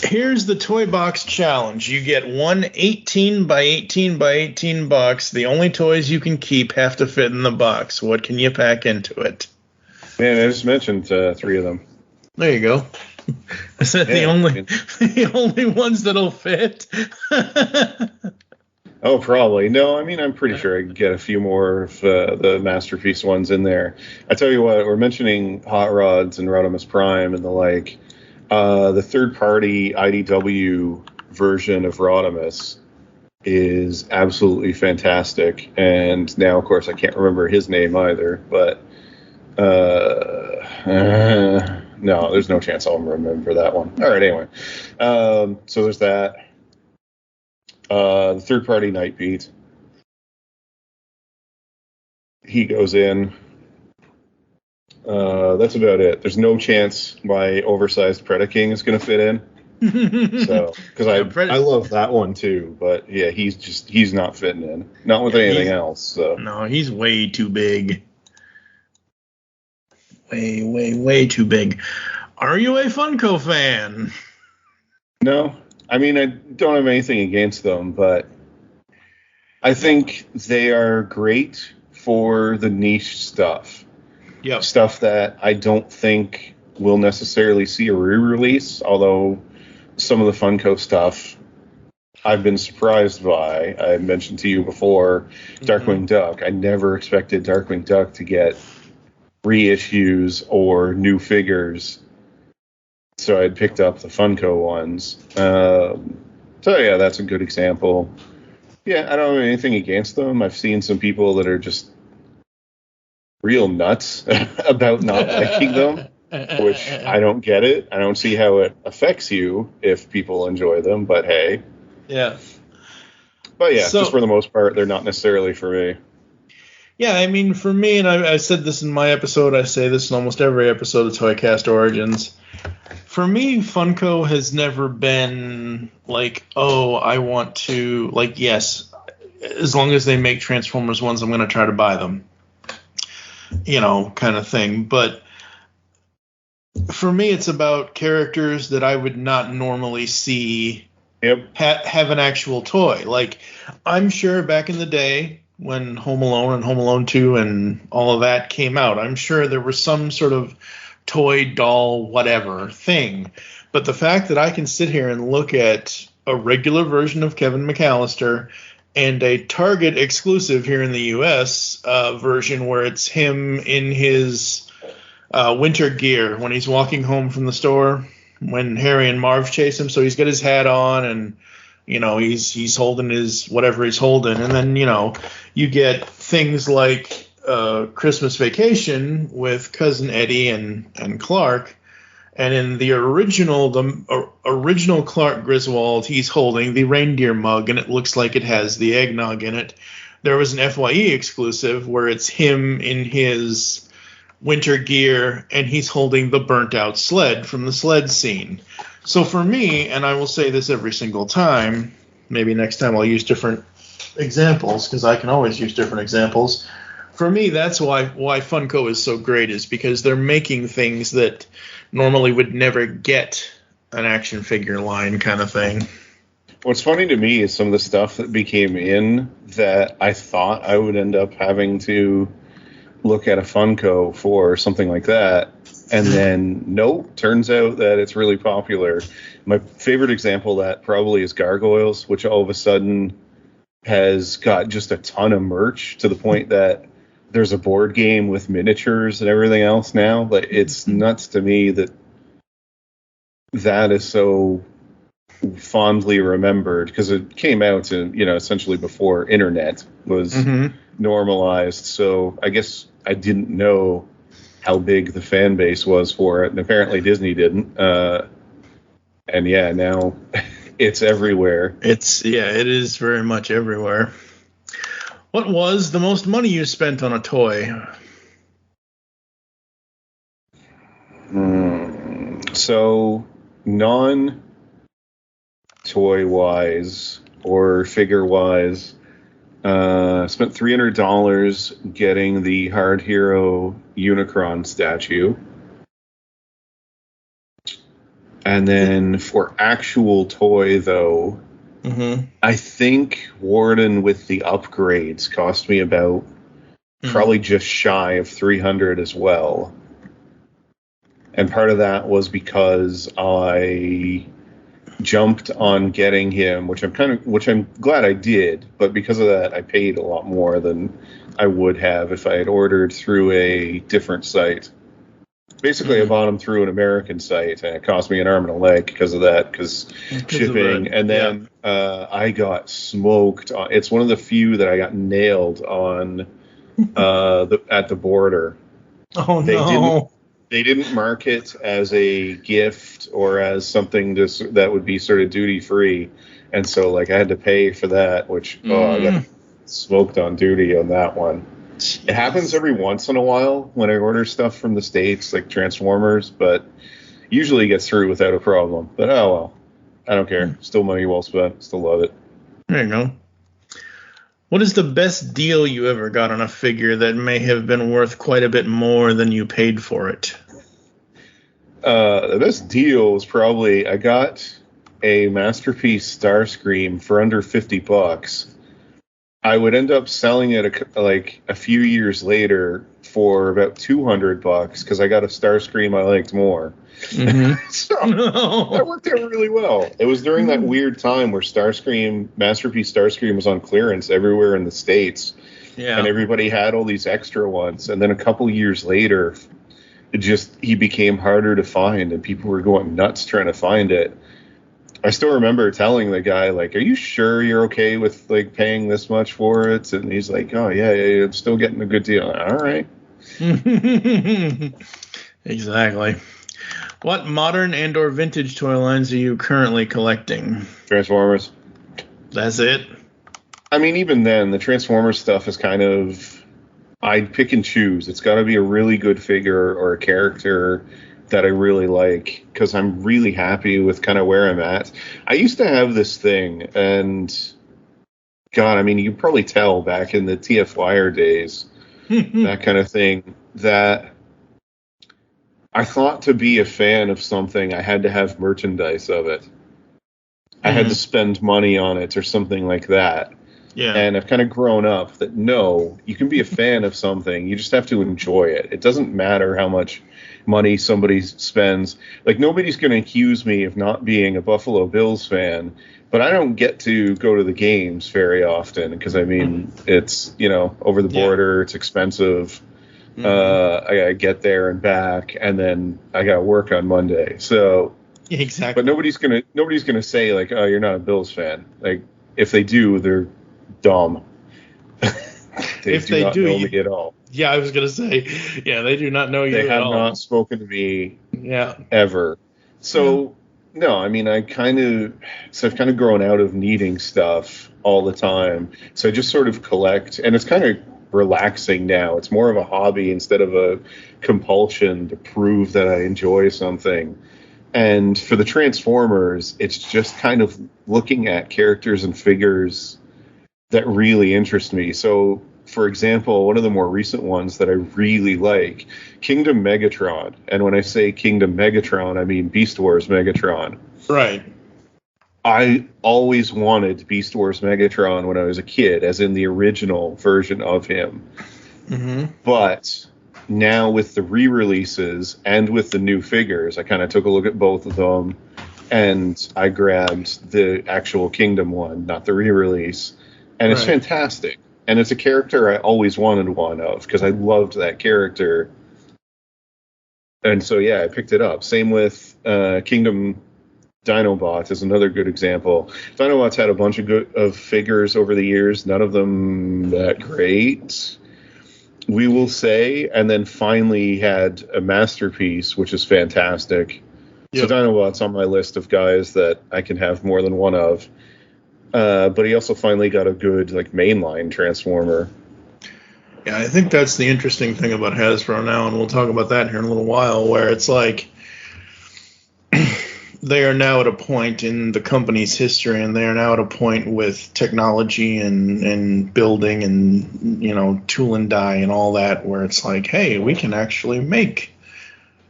Here's the toy box challenge. You get one 18 by 18 by 18 box. The only toys you can keep have to fit in the box. What can you pack into it? Man, I just mentioned 3 of them. There you go. Is that the only ones that'll fit? Oh, probably. No, I mean, I'm pretty sure I can get a few more of the Masterpiece ones in there. I tell you what, we're mentioning Hot Rods and Rodimus Prime and the like. The third-party IDW version of Rodimus is absolutely fantastic. And now, of course, I can't remember his name either, but no, there's no chance I'll remember that one. All right, anyway. So there's that. The third-party Nightbeat. He goes in. That's about it. There's no chance my oversized Predaking is going to fit in. So, because I love that one too, but yeah, he's not fitting in. Not with anything else. So. No, he's way too big. Way too big. Are you a Funko fan? No. I mean, I don't have anything against them, but I think they are great for the niche stuff. Yep. Stuff that I don't think will necessarily see a re-release, although some of the Funko stuff I've been surprised by. I mentioned to you before Darkwing Duck. I never expected Darkwing Duck to get reissues or new figures, so I'd picked up the Funko ones. So yeah, that's a good example. Yeah, I don't have anything against them. I've seen some people that are just real nuts about not liking them, which I don't get it. I don't see how it affects you if people enjoy them, but hey. Yeah. But yeah, So, just for the most part, they're not necessarily for me. yeah, I mean, for me, and I said this in my episode, I say this in almost every episode of Toycast Origins. For me, Funko has never been like, oh, I want to, like, yes, as long as they make Transformers ones, I'm going to try to buy them. You know, kind of thing. But for me, it's about characters that I would not normally see have an actual toy. Like, I'm sure back in the day when Home Alone and Home Alone 2 and all of that came out, I'm sure there was some sort of toy, doll, whatever thing. But the fact that I can sit here and look at a regular version of Kevin McAllister and a Target exclusive here in the U.S. Version where it's him in his winter gear when he's walking home from the store when Harry and Marv chase him. So he's got his hat on and, you know, he's holding his whatever he's holding. And then, you know, you get things like Christmas Vacation with Cousin Eddie and Clark. And in the original Clark Griswold, he's holding the reindeer mug, and it looks like it has the eggnog in it. There was an FYE exclusive where it's him in his winter gear, and he's holding the burnt-out sled from the sled scene. So for me, and I will say this every single time, maybe next time I'll use different examples, because I can always use different examples. For me, that's why Funko is so great, is because they're making things that normally would never get an action figure line kind of thing. What's funny to me is some of the stuff that became in that I thought I would end up having to look at a Funko for something like that. And then, nope, turns out that it's really popular. My favorite example of that probably is Gargoyles, which all of a sudden has got just a ton of merch to the point that there's a board game with miniatures and everything else now. Like, it's nuts to me that is so fondly remembered, because it came out to, you know, essentially before internet was normalized. So I guess I didn't know how big the fan base was for it, and apparently Disney didn't. And yeah, now it's everywhere. It is very much everywhere. What was the most money you spent on a toy? So, non-toy-wise or figure-wise, spent $300 getting the Hard Hero Unicron statue. And then for actual toy, though, I think Warden with the upgrades cost me about probably just shy of $300 as well. And part of that was because I jumped on getting him, which I'm glad I did, but because of that I paid a lot more than I would have if I had ordered through a different site. Basically, I bought them through an American site, and it cost me an arm and a leg because of that, because shipping. And then I got smoked. It's one of the few that I got nailed on at the border. Oh, no. They didn't mark it as a gift or as something that would be sort of duty free, and so like I had to pay for that, which I got smoked on duty on that one. Jeez. It happens every once in a while when I order stuff from the States, like Transformers, but usually gets through without a problem. But oh well, I don't care. Still money well spent. Still love it. There you go. What is the best deal you ever got on a figure that may have been worth quite a bit more than you paid for it? The best deal was probably I got a Masterpiece Starscream for under $50. I would end up selling it a few years later for about $200 because I got a Starscream I liked more. Mm-hmm. So that worked out really well. It was during that weird time where Masterpiece Starscream was on clearance everywhere in the States. Yeah. And everybody had all these extra ones. And then a couple years later, he became harder to find, and people were going nuts trying to find it. I still remember telling the guy, like, are you sure you're okay with, like, paying this much for it? And he's like, oh, yeah, I'm still getting a good deal. All right. Exactly. What modern and or vintage toy lines are you currently collecting? Transformers. That's it? I mean, even then, the Transformers stuff is kind of... I'd pick and choose. It's got to be a really good figure or a character that I really like, because I'm really happy with kind of where I'm at. I used to have this thing, and God, I mean, you can probably tell back in the TF Wire days, that kind of thing, that I thought to be a fan of something, I had to have merchandise of it. I had to spend money on it or something like that. Yeah. And I've kind of grown up that, no, you can be a fan of something. You just have to enjoy it. It doesn't matter how much money somebody spends. Like, nobody's going to accuse me of not being a Buffalo Bills fan, but I don't get to go to the games very often because, I mean, it's, over the border, it's expensive. I got to get there and back, and then I got to work on Monday. So, exactly. But nobody's gonna say, like, oh, you're not a Bills fan. Like, if they do, they're dumb. They do not know me at all. Yeah, I was gonna say, yeah, they do not know you at all. They have not spoken to me ever. So, no, I mean, I've kind of grown out of needing stuff all the time. So I just sort of collect, and it's kind of relaxing now. It's more of a hobby instead of a compulsion to prove that I enjoy something. And for the Transformers, it's just kind of looking at characters and figures that really interest me. So, for example, one of the more recent ones that I really like, Kingdom Megatron. And when I say Kingdom Megatron, I mean Beast Wars Megatron. Right. I always wanted Beast Wars Megatron when I was a kid, as in the original version of him. Mm-hmm. But now with the re-releases and with the new figures, I kind of took a look at both of them, and I grabbed the actual Kingdom one, not the re-release. And it's fantastic. And it's a character I always wanted one of, because I loved that character. And so, yeah, I picked it up. Same with Kingdom Dinobots is another good example. Dinobots had a bunch of figures over the years, none of them that great, we will say, and then finally had a masterpiece, which is fantastic. Yep. So Dinobot's on my list of guys that I can have more than one of. But he also finally got a good, like, mainline Transformer. Yeah, I think that's the interesting thing about Hasbro now, and we'll talk about that here in a little while, where it's like they are now at a point in the company's history, and they are now at a point with technology and building and, tool and die and all that, where it's like, hey, we can actually make,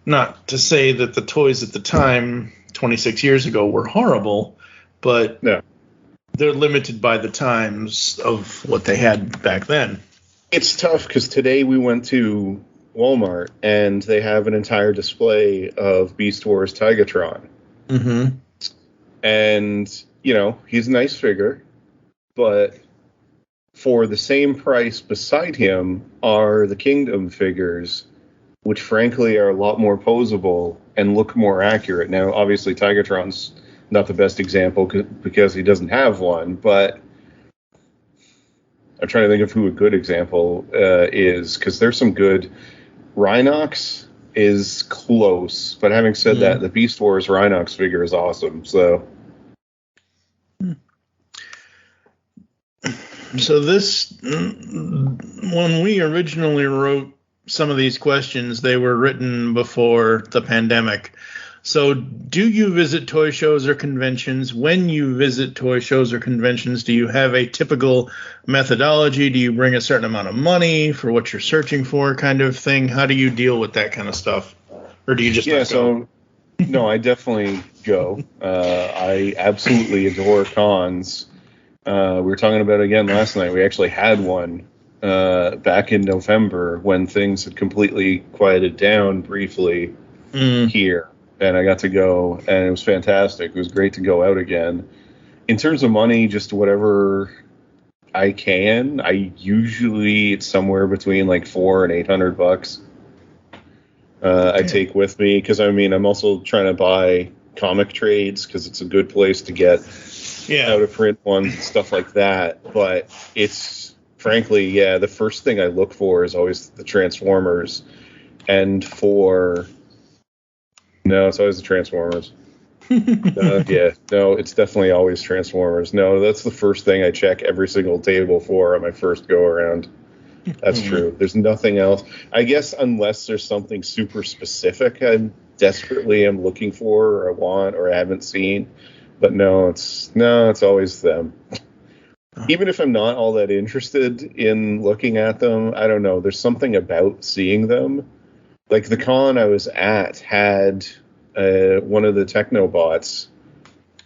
not to say that the toys at the time, 26 years ago, were horrible, but they're limited by the times of what they had back then. It's tough because today we went to Walmart and they have an entire display of Beast Wars Tigatron. Mm-hmm. And, he's a nice figure, but for the same price beside him are the Kingdom figures, which frankly are a lot more posable and look more accurate. Now, obviously, Tigatron's not the best example because he doesn't have one, but I'm trying to think of who a good example is, because there's some good. Rhinox is close, but having said that, the Beast Wars Rhinox figure is awesome. So this, when we originally wrote some of these questions, they were written before the pandemic. So do you visit toy shows or conventions? When you visit toy shows or conventions, do you have a typical methodology? Do you bring a certain amount of money for what you're searching for, kind of thing? How do you deal with that kind of stuff? Or do you just not go? No, I definitely go. I absolutely adore cons. We were talking about it again last night. We actually had one back in November when things had completely quieted down briefly here. And I got to go, and it was fantastic. It was great to go out again. In terms of money, just whatever I can. It's somewhere between like $400 and $800. I take with me because I'm also trying to buy comic trades because it's a good place to get out of print ones and stuff like that. But it's frankly, the first thing I look for is always the Transformers, and it's always the Transformers. It's definitely always Transformers. No, that's the first thing I check every single table for on my first go around. That's true. There's nothing else. I guess unless there's something super specific I desperately am looking for or I want or I haven't seen. But it's always them. Even if I'm not all that interested in looking at them, I don't know. There's something about seeing them. Like the con I was at had one of the Technobots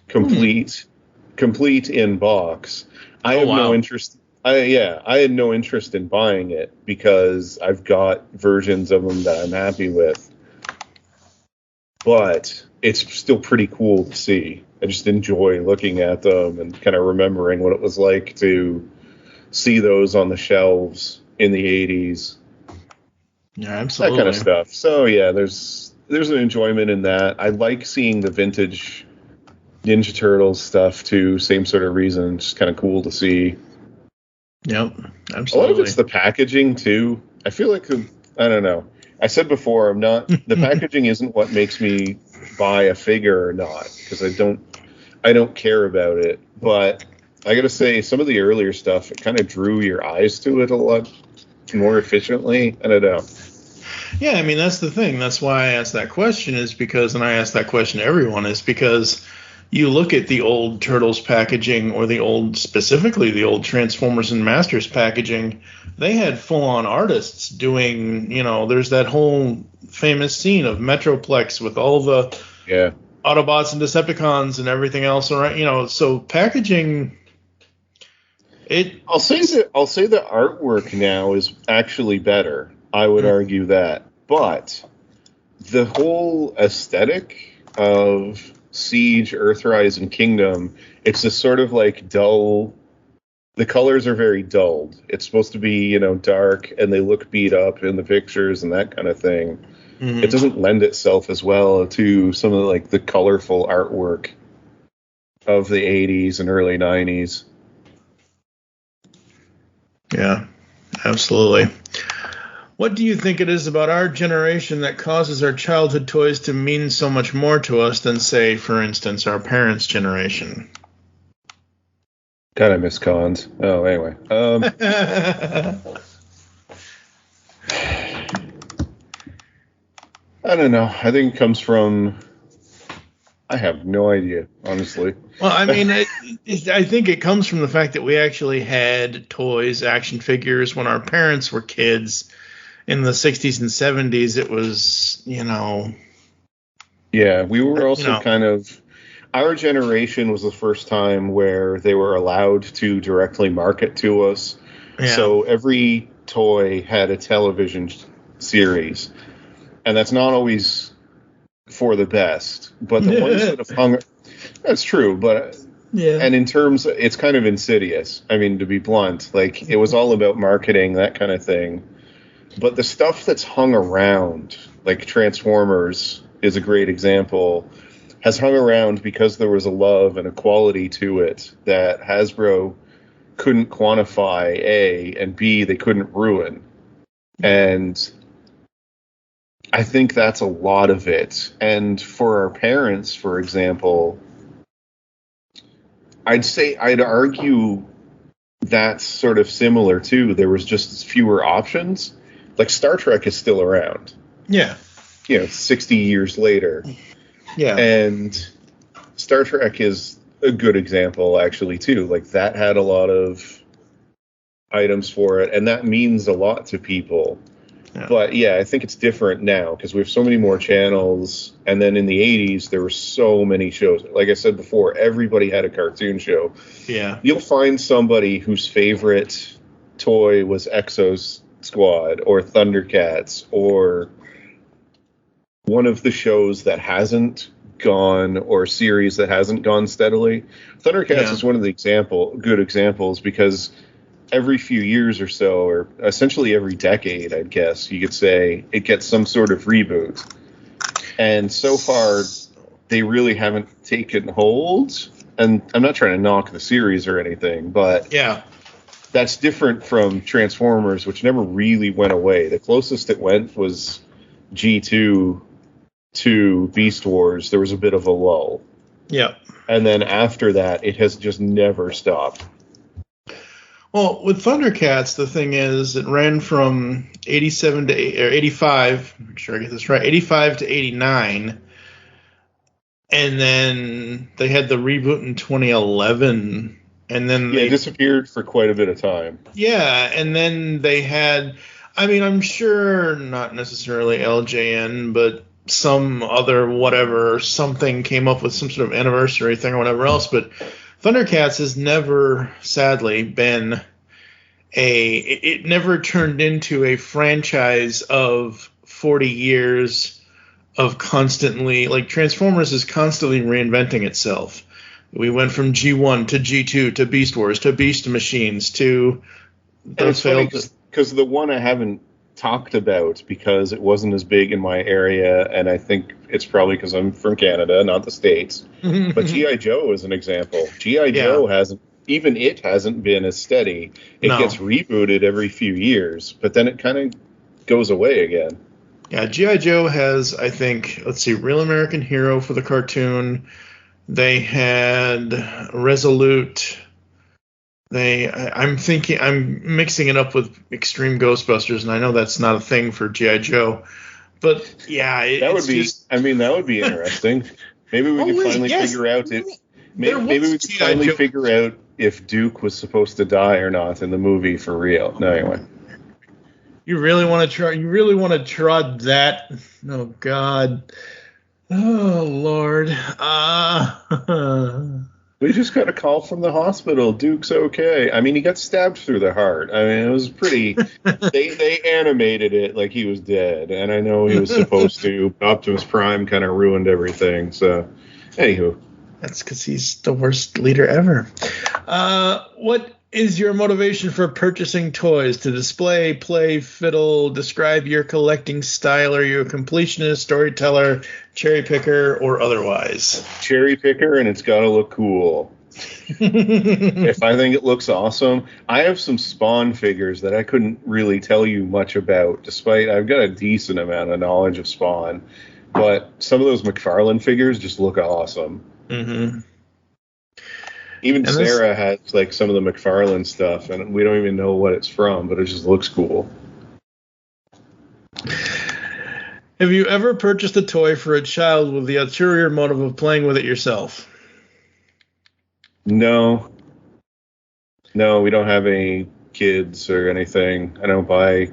complete in box. I have no interest. I had no interest in buying it because I've got versions of them that I'm happy with. But it's still pretty cool to see. I just enjoy looking at them and kind of remembering what it was like to see those on the shelves in the 80s. Yeah, absolutely. That kind of stuff. So there's an enjoyment in that. I like seeing the vintage Ninja Turtles stuff too. Same sort of reason. Just kind of cool to see. Yep, absolutely. A lot of it's the packaging too. I feel like I don't know. I said before, the packaging isn't what makes me buy a figure or not, because I don't care about it. But I got to say, some of the earlier stuff, it kind of drew your eyes to it a lot more efficiently. I don't know. Yeah, I mean, that's the thing. That's why I asked that question, and I asked that question to everyone, is because you look at the old Turtles packaging or specifically the old Transformers and Masters packaging, they had full-on artists doing, there's that whole famous scene of Metroplex with all the Autobots and Decepticons and everything else around, so packaging... I'll say the artwork now is actually better. I would argue that. But the whole aesthetic of Siege, Earthrise, and Kingdom, it's this sort of like dull... The colors are very dulled. It's supposed to be, dark, and they look beat up in the pictures and that kind of thing. Mm-hmm. It doesn't lend itself as well to some of the colorful artwork of the 80s and early 90s. Yeah, absolutely. What do you think it is about our generation that causes our childhood toys to mean so much more to us than, say, for instance, our parents' generation? God, I miss cons. Oh, anyway. I don't know. I think it comes from... I have no idea, honestly. Well, I mean, I think it comes from the fact that we actually had toys, action figures, when our parents were kids. In the 60s and 70s, it was, Yeah, we were also kind of... Our generation was the first time where they were allowed to directly market to us. Yeah. So every toy had a television series. And that's not always for the best. But the ones that have hung... That's true, but... Yeah. And in terms... It's kind of insidious. I mean, to be blunt. It was all about marketing, that kind of thing. But the stuff that's hung around, like Transformers is a great example, has hung around because there was a love and a quality to it that Hasbro couldn't quantify, A, and B, they couldn't ruin. And I think that's a lot of it. And for our parents, for example, I'd argue that's sort of similar too. There was just fewer options. Like Star Trek is still around. Yeah. 60 years later. Yeah. And Star Trek is a good example, actually, too. That had a lot of items for it, and that means a lot to people. But yeah, I think it's different now because we have so many more channels. And then in the 80s, there were so many shows. Like I said before, everybody had a cartoon show. Yeah. You'll find somebody whose favorite toy was Exo's Squad or Thundercats or one of the shows that hasn't gone or series that hasn't gone steadily. Thundercats is one of the good examples because every few years or so, or essentially every decade, I'd guess, you could say, it gets some sort of reboot. And so far, they really haven't taken hold. And I'm not trying to knock the series or anything, but that's different from Transformers, which never really went away. The closest it went was G2 to Beast Wars. There was a bit of a lull. Yeah. And then after that, it has just never stopped. Well, with Thundercats, the thing is, it ran from 87 to 85. Make sure I get this right. 85 to 89, and then they had the reboot in 2011, and then they disappeared for quite a bit of time. Yeah, and then they had, I mean, I'm sure not necessarily LJN, but some other whatever, something came up with some sort of anniversary thing or whatever else, but Thundercats has never, sadly, been it never turned into a franchise of 40 years of constantly, like Transformers is constantly reinventing itself. We went from G1 to G2 to Beast Wars to Beast Machines to because the one I haven't talked about because it wasn't as big in my area, and I think it's probably because I'm from Canada, not the States. But G.I. Joe is an example. G.I. Joe hasn't been as steady. It gets rebooted every few years, but then it kind of goes away again. Yeah, G.I. Joe has, I think, Real American Hero for the cartoon. They had Resolute. I'm mixing it up with Extreme Ghostbusters, and I know that's not a thing for G.I. Joe, but yeah, that would be interesting. Maybe we could finally figure out it. Maybe we could finally figure out if Duke was supposed to die or not in the movie for real. No, anyway. You really want to try? You really want to try that? Oh God! Oh Lord! We just got a call from the hospital. Duke's okay. I mean, he got stabbed through the heart. I mean, it was pretty. they animated it like he was dead, and I know he was supposed to. Optimus Prime kind of ruined everything. So, anywho, that's because he's the worst leader ever. What is your motivation for purchasing toys? To display, play, fiddle, describe your collecting style? Are you a completionist, storyteller, cherry picker, or otherwise? Cherry picker, and it's got to look cool. If I think it looks awesome, I have some Spawn figures that I couldn't really tell you much about, despite I've got a decent amount of knowledge of Spawn. But some of those McFarlane figures just look awesome. Mm-hmm. Even and Sarah has like some of the McFarlane stuff, and we don't even know what it's from, but it just looks cool. Have you ever purchased a toy for a child with the ulterior motive of playing with it yourself? No, we don't have any kids or anything. I don't buy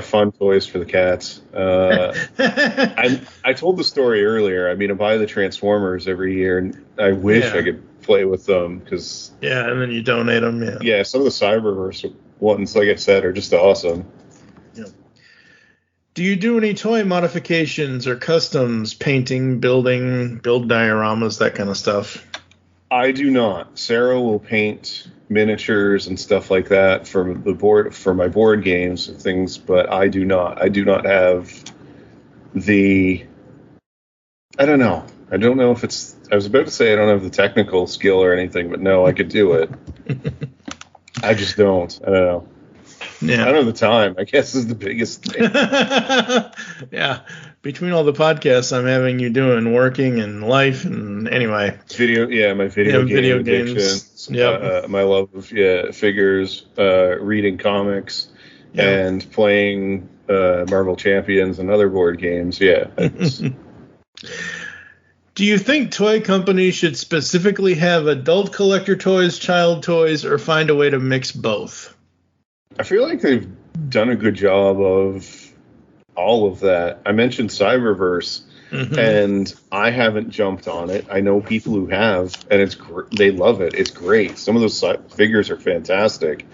fun toys for the cats. I told the story earlier. I mean, I buy the Transformers every year, and I wish I could play with them because and then you donate them. Some of the Cyberverse ones, like I said, are just awesome. Do you do any toy modifications or customs, painting, build dioramas, that kind of stuff? I do not. Sarah will paint miniatures and stuff like that for my board games and things, but I do not. I do not have the. I don't know. I don't know if it's. I was about to say I don't have the technical skill or anything, but no, I could do it. I just don't. I don't know. Yeah. I don't have the time, I guess, is the biggest thing. Yeah. Between all the podcasts I'm having you doing, working and life, and anyway. My video games. My love of figures, reading comics, and playing Marvel Champions and other board games. Yeah. Do you think toy companies should specifically have adult collector toys, child toys, or find a way to mix both? I feel like they've done a good job of all of that. I mentioned Cyberverse, and I haven't jumped on it. I know people who have, and they love it. It's great. Some of those figures are fantastic.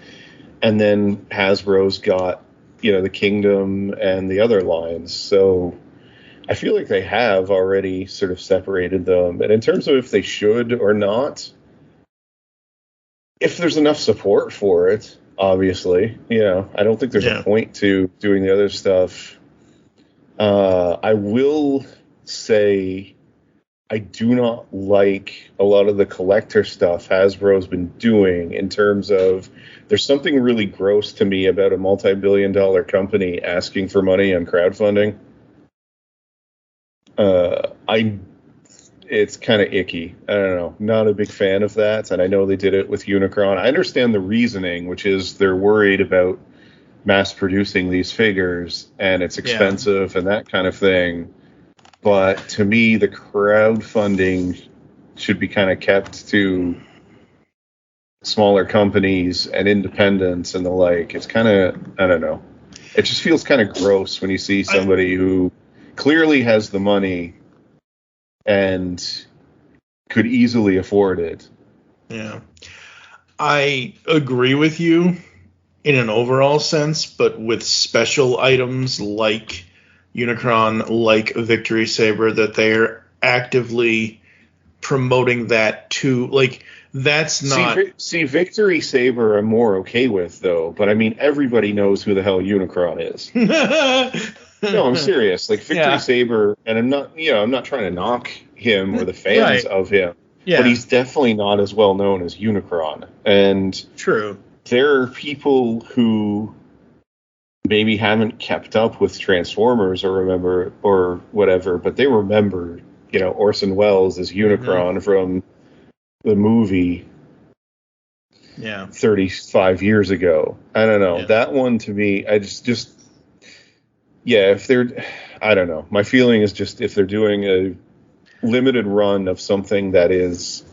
And then Hasbro's got, the Kingdom and the other lines. So I feel like they have already sort of separated them. And in terms of if they should or not, if there's enough support for it, obviously, I don't think there's a point to doing the other stuff. I will say I do not like a lot of the collector stuff Hasbro's been doing in terms of there's something really gross to me about a multi-billion-dollar company asking for money on crowdfunding. It's kind of icky. I don't know. Not a big fan of that, and I know they did it with Unicron. I understand the reasoning, which is they're worried about mass producing these figures, and it's expensive and that kind of thing. But to me, the crowdfunding should be kind of kept to smaller companies and independents and the like. It's kind of, I don't know. It just feels kind of gross when you see somebody who clearly has the money and could easily afford it. Yeah. I agree with you in an overall sense, but with special items like Unicron, like Victory Saber, that they're actively promoting that to, like, that's not... See, Victory Saber I'm more okay with, though, but I mean, everybody knows who the hell Unicron is. No, I'm serious. Like, Victory Saber, and I'm not trying to knock him or the fans of him, but he's definitely not as well known as Unicron. And true. There are people who maybe haven't kept up with Transformers or remember or whatever, but they remember, Orson Welles as Unicron from the movie 35 years ago. I don't know. That one to me, I just if they're, I don't know. My feeling is just if they're doing a limited run of something that is,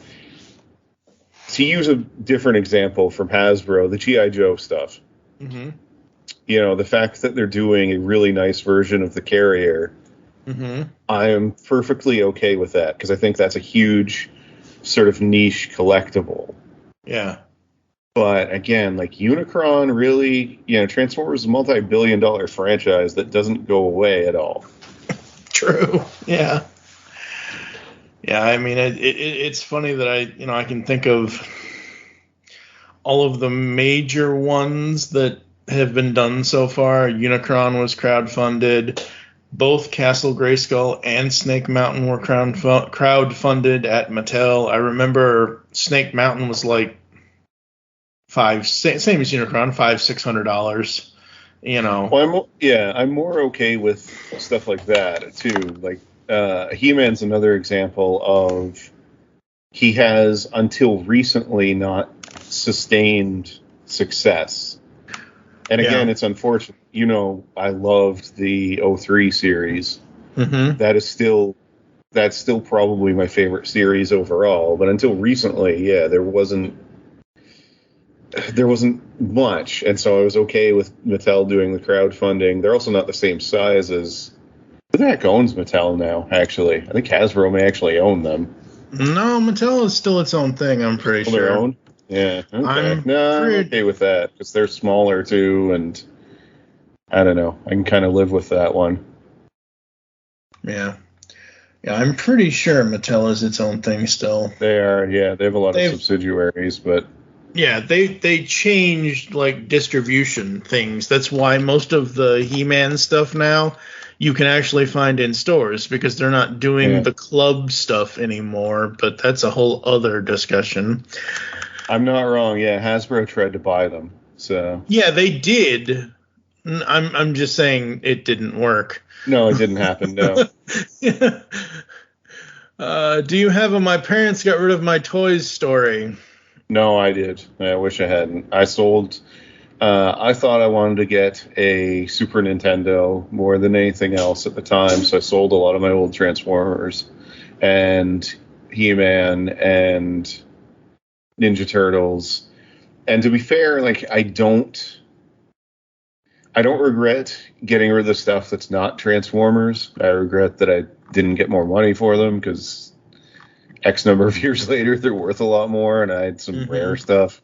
to use a different example from Hasbro, the G.I. Joe stuff. Mm-hmm. The fact that they're doing a really nice version of the Carrier, I am perfectly okay with that because I think that's a huge sort of niche collectible. Yeah. But again, like Unicron, really, Transformers is a multi-billion-dollar franchise that doesn't go away at all. True. Yeah. Yeah, I mean, it's funny that I can think of all of the major ones that have been done so far. Unicron was crowdfunded. Both Castle Grayskull and Snake Mountain were crowdfunded at Mattel. I remember Snake Mountain was like same as Unicron, $500-$600. Well, I'm more okay with stuff like that too. Like He-Man's another example of he has until recently not sustained success. And again, it's unfortunate. I loved the 03 series. Mm-hmm. That's still probably my favorite series overall. But until recently, there wasn't much. And so I was okay with Mattel doing the crowdfunding. They're also not the same size as... Who the heck owns Mattel now, actually? I think Hasbro may actually own them. No, Mattel is still its own thing, I'm pretty sure. Their own? Yeah, okay. I'm okay with that, because they're smaller, too, and I don't know. I can kind of live with that one. Yeah. Yeah, I'm pretty sure Mattel is its own thing still. They are, yeah. They have a lot of subsidiaries, but... Yeah, they changed, like, distribution things. That's why most of the He-Man stuff now you can actually find in stores, because they're not doing the club stuff anymore, but that's a whole other discussion. I'm not wrong. Yeah, Hasbro tried to buy them. So yeah, they did. I'm just saying it didn't work. No, it didn't happen. No. Do you have a "my parents got rid of my toys" story? No, I did. I wish I hadn't. I sold. I thought I wanted to get a Super Nintendo more than anything else at the time, so I sold a lot of my old Transformers and He-Man and Ninja Turtles. And to be fair, like, I don't I don't regret getting rid of the stuff that's not Transformers. I regret that I didn't get more money for them because X number of years later, they're worth a lot more, and I had some rare stuff.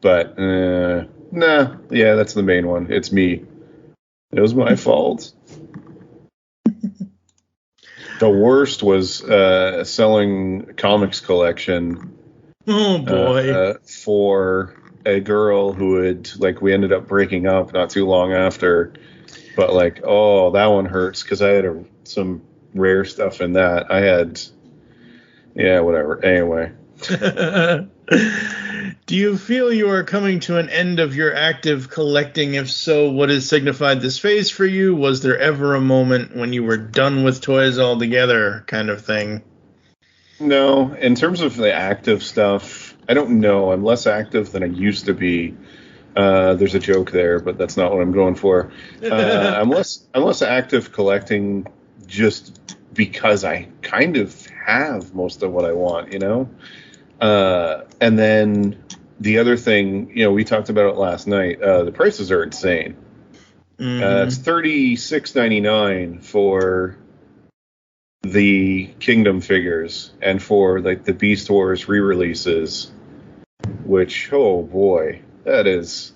But, nah, yeah, that's the main one. It's me. It was my fault. The worst was selling a comics collection. Oh, boy. For a girl who had, like, we ended up breaking up not too long after. But, like, oh, that one hurts because I had some rare stuff in that. I had, yeah, whatever. Anyway. Do you feel you are coming to an end of your active collecting? If so, what has signified this phase for you? Was there ever a moment when you were done with toys altogether, kind of thing? No. In terms of the active stuff, I don't know. I'm less active than I used to be. There's a joke there, but that's not what I'm going for. I'm less active collecting just because I kind of have most of what I want, you know? And then the other thing, you know, we talked about it last night. The prices are insane. It's $36.99 for the Kingdom figures and for like the Beast Wars re-releases, which, oh boy, that is.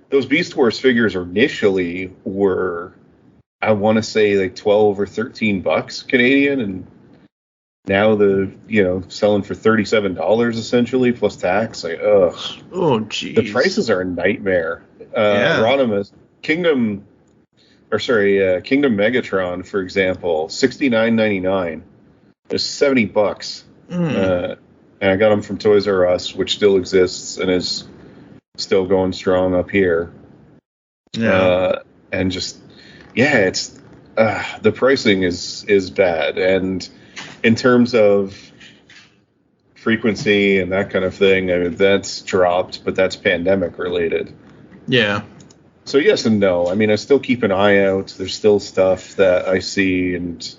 Those Beast Wars figures initially were, I want to say, like $12 or $13 Canadian, and now selling for $37 essentially plus tax. Like, ugh. Oh, geez. The prices are a nightmare. Rodimus, Kingdom Megatron, for example, $69.99. There's $70. And I got them from Toys R Us, which still exists and is still going strong up here. Yeah. And just, yeah, it's the pricing is bad. And in terms of frequency and that kind of thing, I mean, that's dropped, but that's pandemic related. Yeah. So yes and no. I mean, I still keep an eye out. There's still stuff that I see and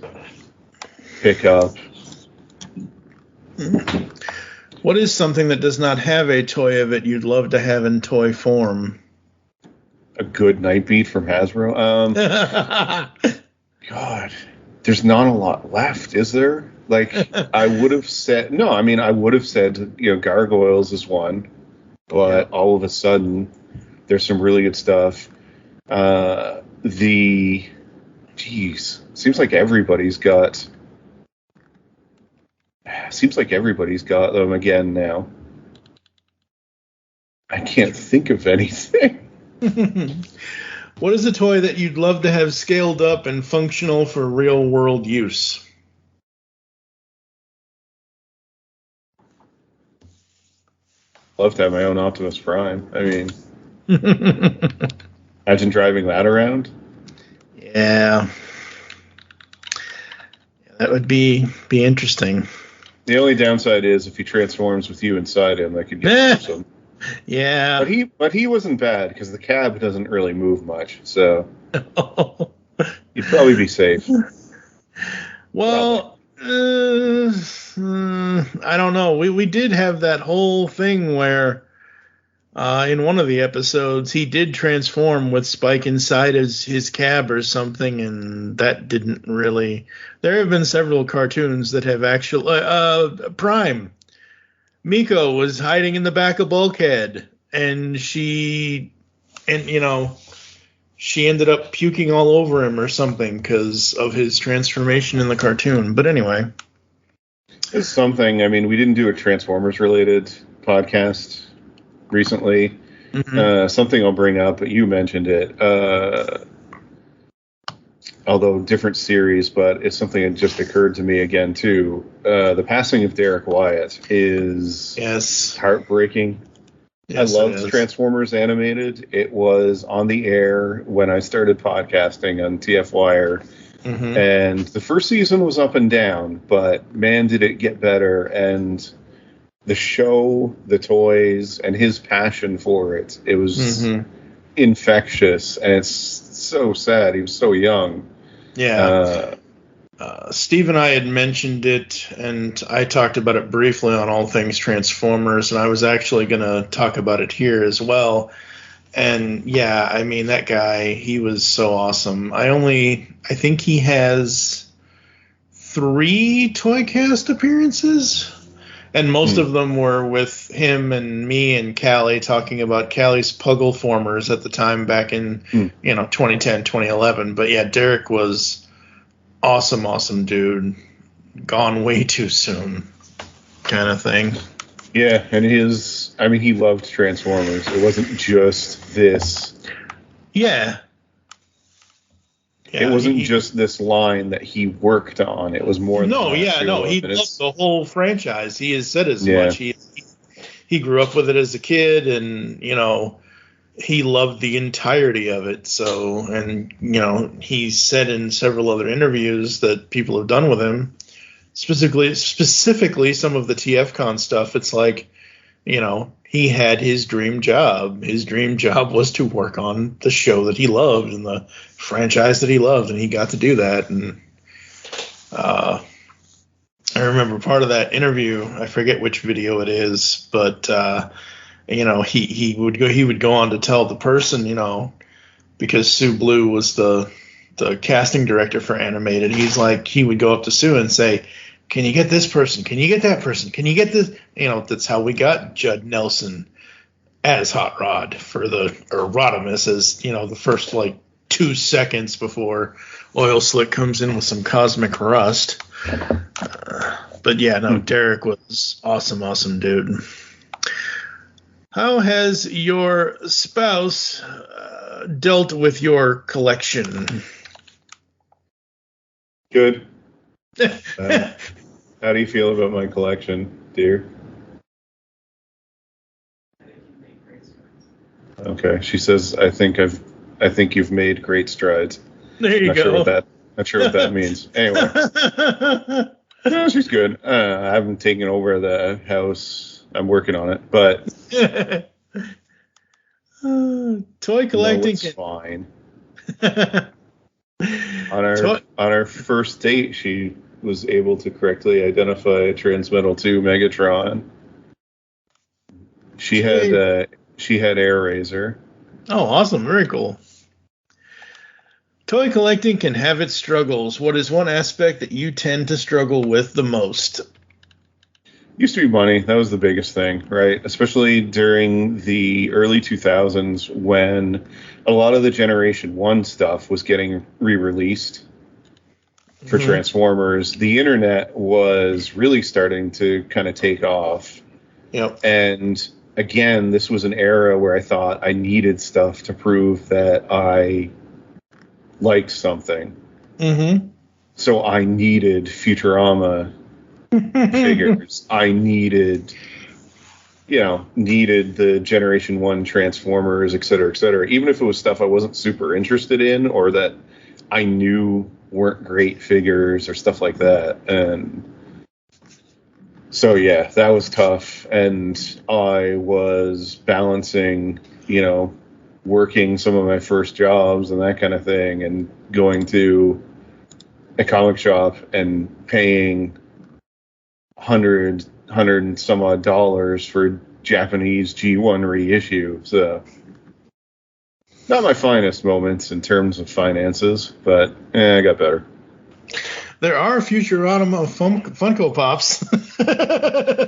pick up. What is something that does not have a toy of it you'd love to have in toy form? A good Nightbeat from Hasbro. God, there's not a lot left, is there? Like, I would have said, Gargoyles is one, but all of a sudden, there's some really good stuff. Seems like everybody's got them again now. I can't think of anything. What is a toy that you'd love to have scaled up and functional for real-world use? Love to have my own Optimus Prime. I mean, imagine driving that around. Yeah. That would be interesting. The only downside is if he transforms with you inside him, that could get some. Yeah. But he wasn't bad because the cab doesn't really move much, so you'd probably be safe. Well, I don't know. We did have that whole thing where in one of the episodes he did transform with Spike inside his cab or something, and that didn't really. There have been several cartoons that have actually Prime. Miko was hiding in the back of Bulkhead, and she ended up puking all over him or something because of his transformation in the cartoon. But anyway. It's something. I mean, we didn't do a Transformers-related podcast recently. Mm-hmm. Something I'll bring up, but you mentioned it. Although different series, but it's something that just occurred to me again, too. The passing of Derek Wyatt is heartbreaking. Yes, I loved Transformers Animated. It was on the air when I started podcasting on TF Wire. Mm-hmm. And the first season was up and down, but man, did it get better. And the show, the toys, and his passion for it, it was infectious. And it's so sad. He was so young. Yeah. Steve and I had mentioned it, and I talked about it briefly on All Things Transformers, and I was actually going to talk about it here as well. And yeah, I mean, that guy, he was so awesome. I think he has 3 ToyCast appearances, and most of them were with him and me and Callie talking about Callie's Puggle Formers at the time back in 2010, 2011. But yeah, Derek was awesome dude. Gone way too soon, kind of thing. Yeah, and he loved Transformers. It wasn't just this. Yeah. It wasn't just this line that he worked on. It was more. He loved the whole franchise. He has said as much. He grew up with it as a kid, and he loved the entirety of it. So, and he said in several other interviews that people have done with him, specifically some of the TFCon stuff. It's like, he had his dream job. His dream job was to work on the show that he loved and the franchise that he loved, and he got to do that. And I remember part of that interview, I forget which video it is, but he would go on to tell the person, because Sue Blue was the casting director for animated. He would go up to Sue and say, "Can you get this person? Can you get that person? Can you get this?" That's how we got Judd Nelson as Hot Rod or Rodimus as, the first 2 seconds before Oil Slick comes in with some cosmic rust. But yeah, no, Derek was awesome dude. How has your spouse dealt with your collection? Good. How do you feel about my collection, dear? Okay, she says, I think you've made great strides. There you go. Not sure what that means. Anyway, no, she's good. I haven't taken over the house. I'm working on it, but toy collecting is fine. On our first date, she was able to correctly identify Transmetal 2 Megatron. She had Air Razor. Oh, awesome. Very cool. Toy collecting can have its struggles. What is one aspect that you tend to struggle with the most? Used to be money. That was the biggest thing, right? Especially during the early 2000s when a lot of the Generation 1 stuff was getting re-released for Transformers. The internet was really starting to kind of take off. Yep. And again, this was an era where I thought I needed stuff to prove that I liked something. Mm-hmm. So I needed Futurama figures. I needed the Generation 1 Transformers, et cetera, even if it was stuff I wasn't super interested in or that I knew weren't great figures or stuff like that. And so, yeah, that was tough. And I was balancing, working some of my first jobs and that kind of thing and going to a comic shop and paying $100 and some odd dollars for Japanese G1 reissue. So not my finest moments in terms of finances, but I got better. There are Futurama Funko Pops.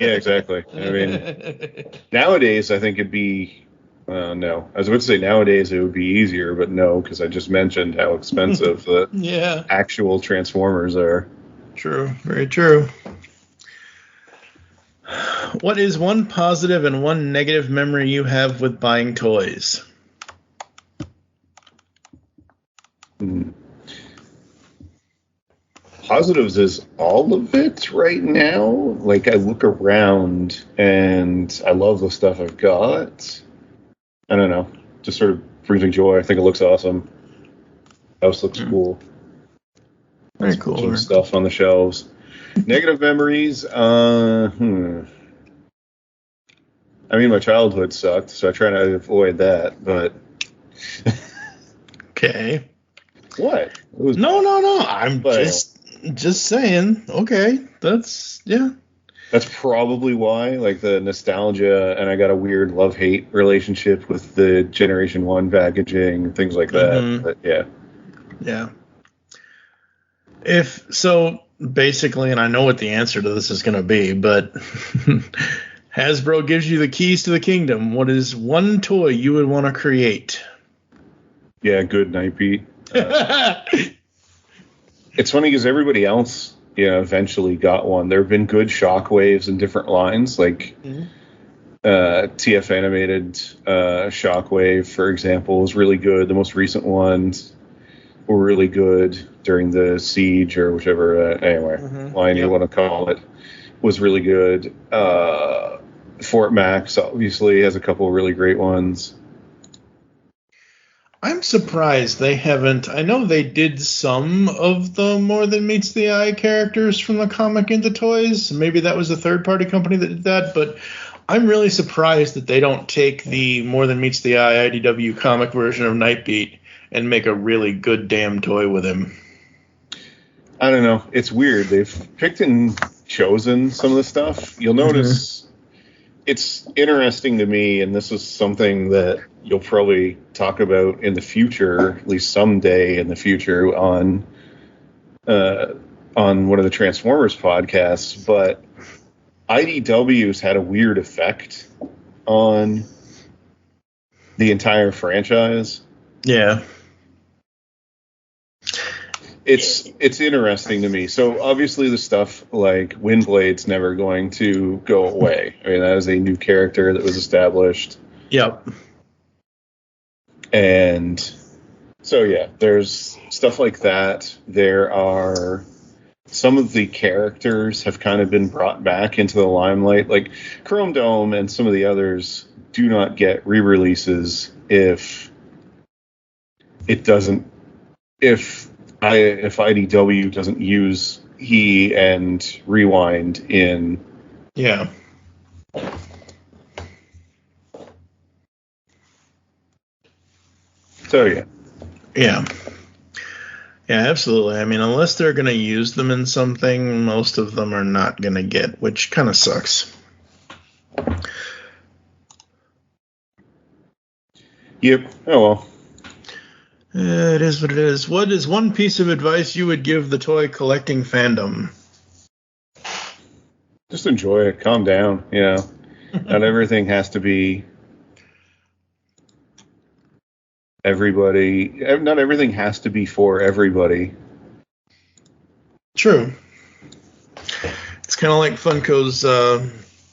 Yeah, exactly. I mean, nowadays I think it'd be no. I was about to say nowadays it would be easier, but no, because I just mentioned how expensive the actual Transformers are. True, very true. What is one positive and one negative memory you have with buying toys? Positives is all of it right now. Like, I look around and I love the stuff I've got. I don't know. Just sort of brings me joy. I think it looks awesome. House looks cool. Very cool. Some stuff on the shelves. Negative memories. I mean, my childhood sucked, so I try to avoid that. But okay. What? No. I'm just saying. Okay, that's That's probably why, like the nostalgia, and I got a weird love-hate relationship with the Generation 1 packaging, things like that. But yeah. Yeah. If so, basically, and I know what the answer to this is going to be, but Hasbro gives you the keys to the kingdom. What is one toy you would want to create? Yeah, good Nightbeat. It's funny because everybody else, eventually got one. There have been good Shockwaves in different lines, like TF Animated Shockwave, for example, is really good. The most recent ones were really good during the Siege or whichever line you want to call it, was really good. Fort Max obviously has a couple of really great ones. I'm surprised they haven't. I know they did some of the More Than Meets the Eye characters from the comic into toys. Maybe that was a third-party company that did that, but I'm really surprised that they don't take the More Than Meets the Eye IDW comic version of Nightbeat and make a really good damn toy with him. I don't know. It's weird. They've picked and chosen some of the stuff. You'll notice it's interesting to me, and this is something that you'll probably talk about in the future, at least someday in the future on one of the Transformers podcasts, but IDW's had a weird effect on the entire franchise. Yeah. It's interesting to me. So obviously the stuff like Windblade's never going to go away. I mean, that is a new character that was established. Yep. And so, yeah, there's stuff like that. There are some of the characters have kind of been brought back into the limelight. Like Chrome Dome and some of the others do not get re-releases if IDW doesn't use He and Rewind in. Yeah. So, yeah. Yeah. Yeah, absolutely. I mean, unless they're going to use them in something, most of them are not going to get, which kind of sucks. Yep. Oh, well. It is what it is. What is one piece of advice you would give the toy collecting fandom? Just enjoy it. Calm down. Not everything has to be everybody. Not everything has to be for everybody. True. It's kind of like Funko's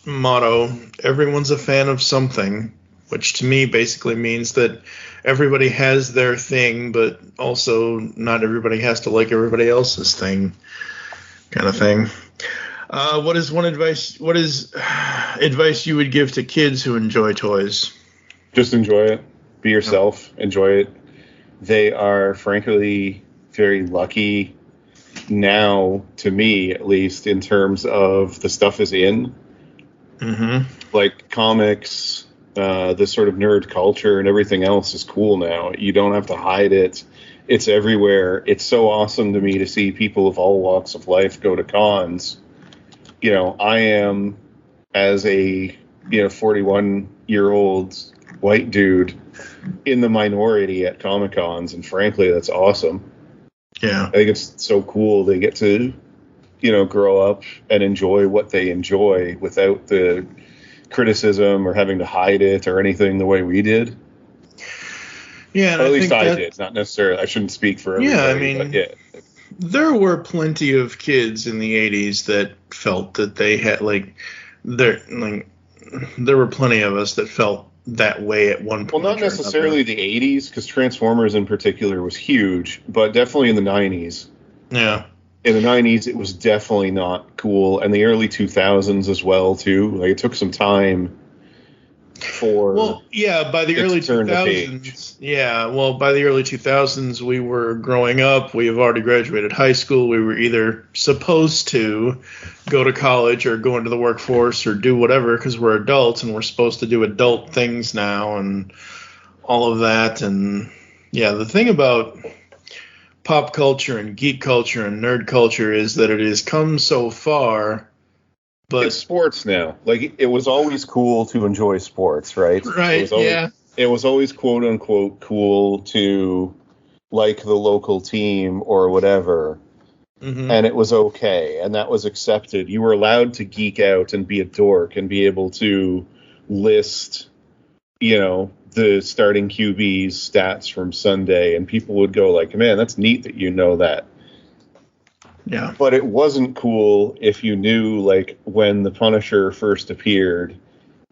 motto, everyone's a fan of something, which to me basically means that everybody has their thing, but also not everybody has to like everybody else's thing, kind of thing. What is advice you would give to kids who enjoy toys? Just enjoy it. Be yourself. Enjoy it. They are, frankly, very lucky now, to me at least, in terms of the stuff is in. Mm-hmm. Like comics, this sort of nerd culture and everything else is cool now. You don't have to hide it. It's everywhere. It's so awesome to me to see people of all walks of life go to cons. I am, as a 41-year-old white dude, in the minority at Comic-Cons, and frankly, that's awesome. Yeah. I think it's so cool. They get to, grow up and enjoy what they enjoy without the criticism or having to hide it or anything the way we did. Yeah, and or at least I did. Not necessarily. I shouldn't speak for everybody. Yeah, I mean, but yeah. There were plenty of kids in the 80s that felt that they had, there were plenty of us that felt that way at one point. Well, not necessarily the 80s, because Transformers in particular was huge, but definitely in the 90s. Yeah. In the 90s, it was definitely not cool, and the early 2000s as well, too. It took some time for... Well, yeah, by the early 2000s... Yeah, well, by the early 2000s, we were growing up. We have already graduated high school. We were either supposed to go to college or go into the workforce or do whatever, because we're adults, and we're supposed to do adult things now and all of that. And, yeah, the thing about pop culture and geek culture and nerd culture is that it has come so far But it's sports now. Like, it was always cool to enjoy sports, right? Right, It was always quote unquote cool to like the local team or whatever. Mm-hmm. And it was okay, and that was accepted. You were allowed to geek out and be a dork and be able to list, the starting QB's stats from Sunday, and people would go like, man, that's neat that you know that. Yeah. But it wasn't cool if you knew, like, when the Punisher first appeared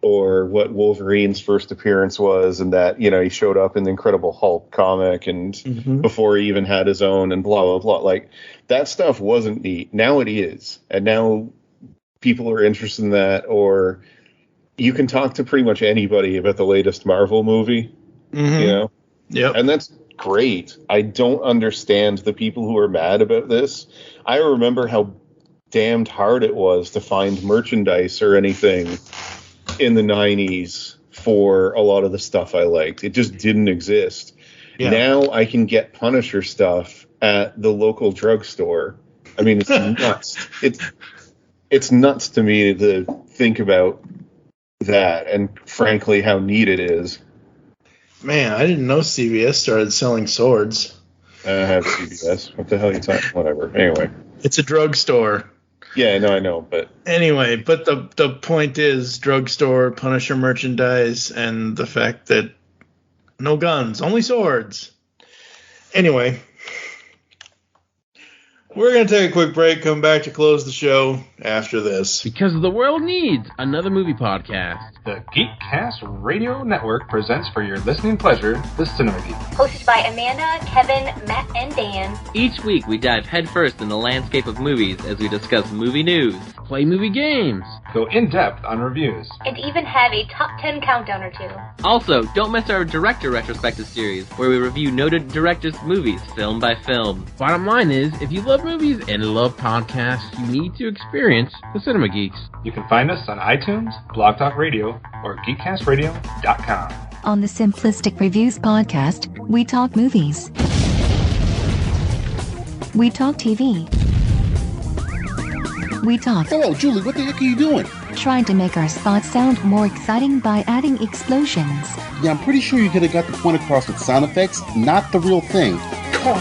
or what Wolverine's first appearance was, and that, he showed up in the Incredible Hulk comic and before he even had his own and blah, blah, blah. Like, that stuff wasn't neat. Now it is. And now people are interested in that, or you can talk to pretty much anybody about the latest Marvel movie, Yep. And that's great. I don't understand the people who are mad about this. I remember how damned hard it was to find merchandise or anything in the 90s for a lot of the stuff I liked. It just didn't exist. Yeah. Now I can get Punisher stuff at the local drugstore. I mean, it's nuts. It's nuts to me to think about that, and frankly, how neat it is. Man, I didn't know CVS started selling swords. I have CVS. What the hell are you talking? Whatever. Anyway, it's a drugstore. Yeah, no, I know, but anyway, but the point is drugstore, Punisher merchandise, and the fact that no guns, only swords. Anyway, we're going to take a quick break, come back to close the show after this. Because the world needs another movie podcast. The Geekcast Radio Network presents for your listening pleasure the Cinema Geek. Hosted by Amanda, Kevin, Matt, and Dan. Each week we dive headfirst in the landscape of movies as we discuss movie news, play movie games, go in-depth on reviews, and even have a top 10 countdown or two. Also, don't miss our director retrospective series, where we review noted directors' movies film by film. Bottom line is, if you love movies and love podcasts, you need to experience the Cinema Geeks. You can find us on iTunes, Blog Talk Radio, or GeekCastRadio.com. On the Simplistic Reviews podcast, we talk movies. We talk TV. We talk... Hello, Julie, what the heck are you doing? Trying to make our spots sound more exciting by adding explosions. Yeah, I'm pretty sure you could have got the point across with sound effects, not the real thing. Car.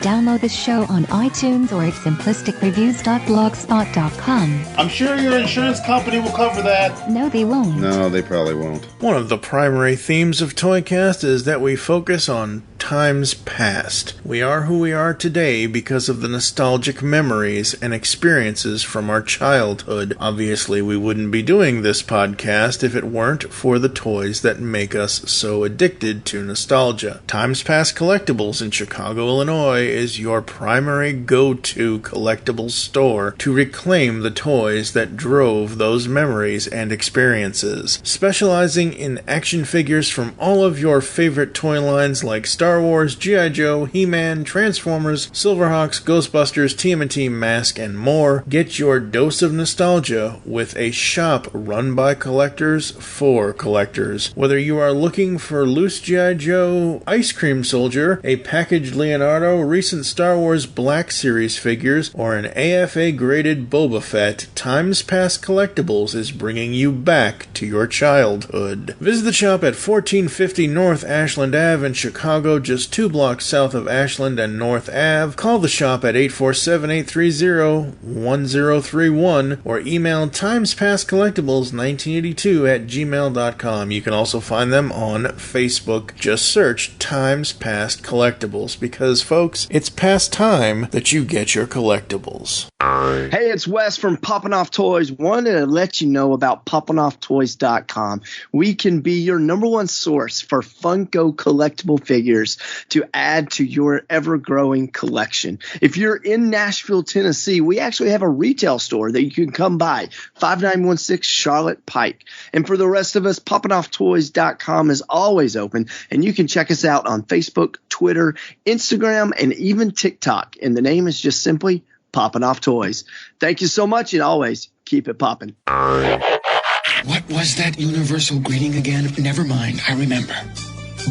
Download this show on iTunes or at simplisticreviews.blogspot.com. I'm sure your insurance company will cover that. No, they won't. No, they probably won't. One of the primary themes of Toycast is that we focus on times past. We are who we are today because of the nostalgic memories and experiences from our childhood. Obviously, we wouldn't be doing this podcast if it weren't for the toys that make us so addicted to nostalgia. Times Past Collectibles in Chicago, Illinois is your primary go-to collectibles store to reclaim the toys that drove those memories and experiences. Specializing in action figures from all of your favorite toy lines like Star Wars, G.I. Joe, He-Man, Transformers, Silverhawks, Ghostbusters, TMNT, Mask, and more, get your dose of nostalgia with a shop run by collectors for collectors. Whether you are looking for loose G.I. Joe Ice Cream Soldier, a packaged Leonardo, recent Star Wars Black Series figures, or an AFA-graded Boba Fett, Times Past Collectibles is bringing you back to your childhood. Visit the shop at 1450 North Ashland Ave in Chicago, just 2 blocks south of Ashland and North Ave. Call the shop at 847-830-1031 or email timespastcollectibles1982@gmail.com. You can also find them on Facebook. Just search Times Past Collectibles because, folks, it's past time that you get your collectibles. Hey, it's Wes from Poppin' Off Toys. Wanted to let you know about PoppinOffToys.com. We can be your number one source for Funko collectible figures to add to your ever-growing collection. If you're in Nashville, Tennessee, we actually have a retail store that you can come by, 5916 Charlotte Pike. And for the rest of us, PoppinOffToys.com is always open, and you can check us out on Facebook, Twitter, Instagram, and even TikTok. And the name is just simply Poppin' Off Toys. Thank you so much, and always keep it poppin'. What was that universal greeting again? Never mind, I remember.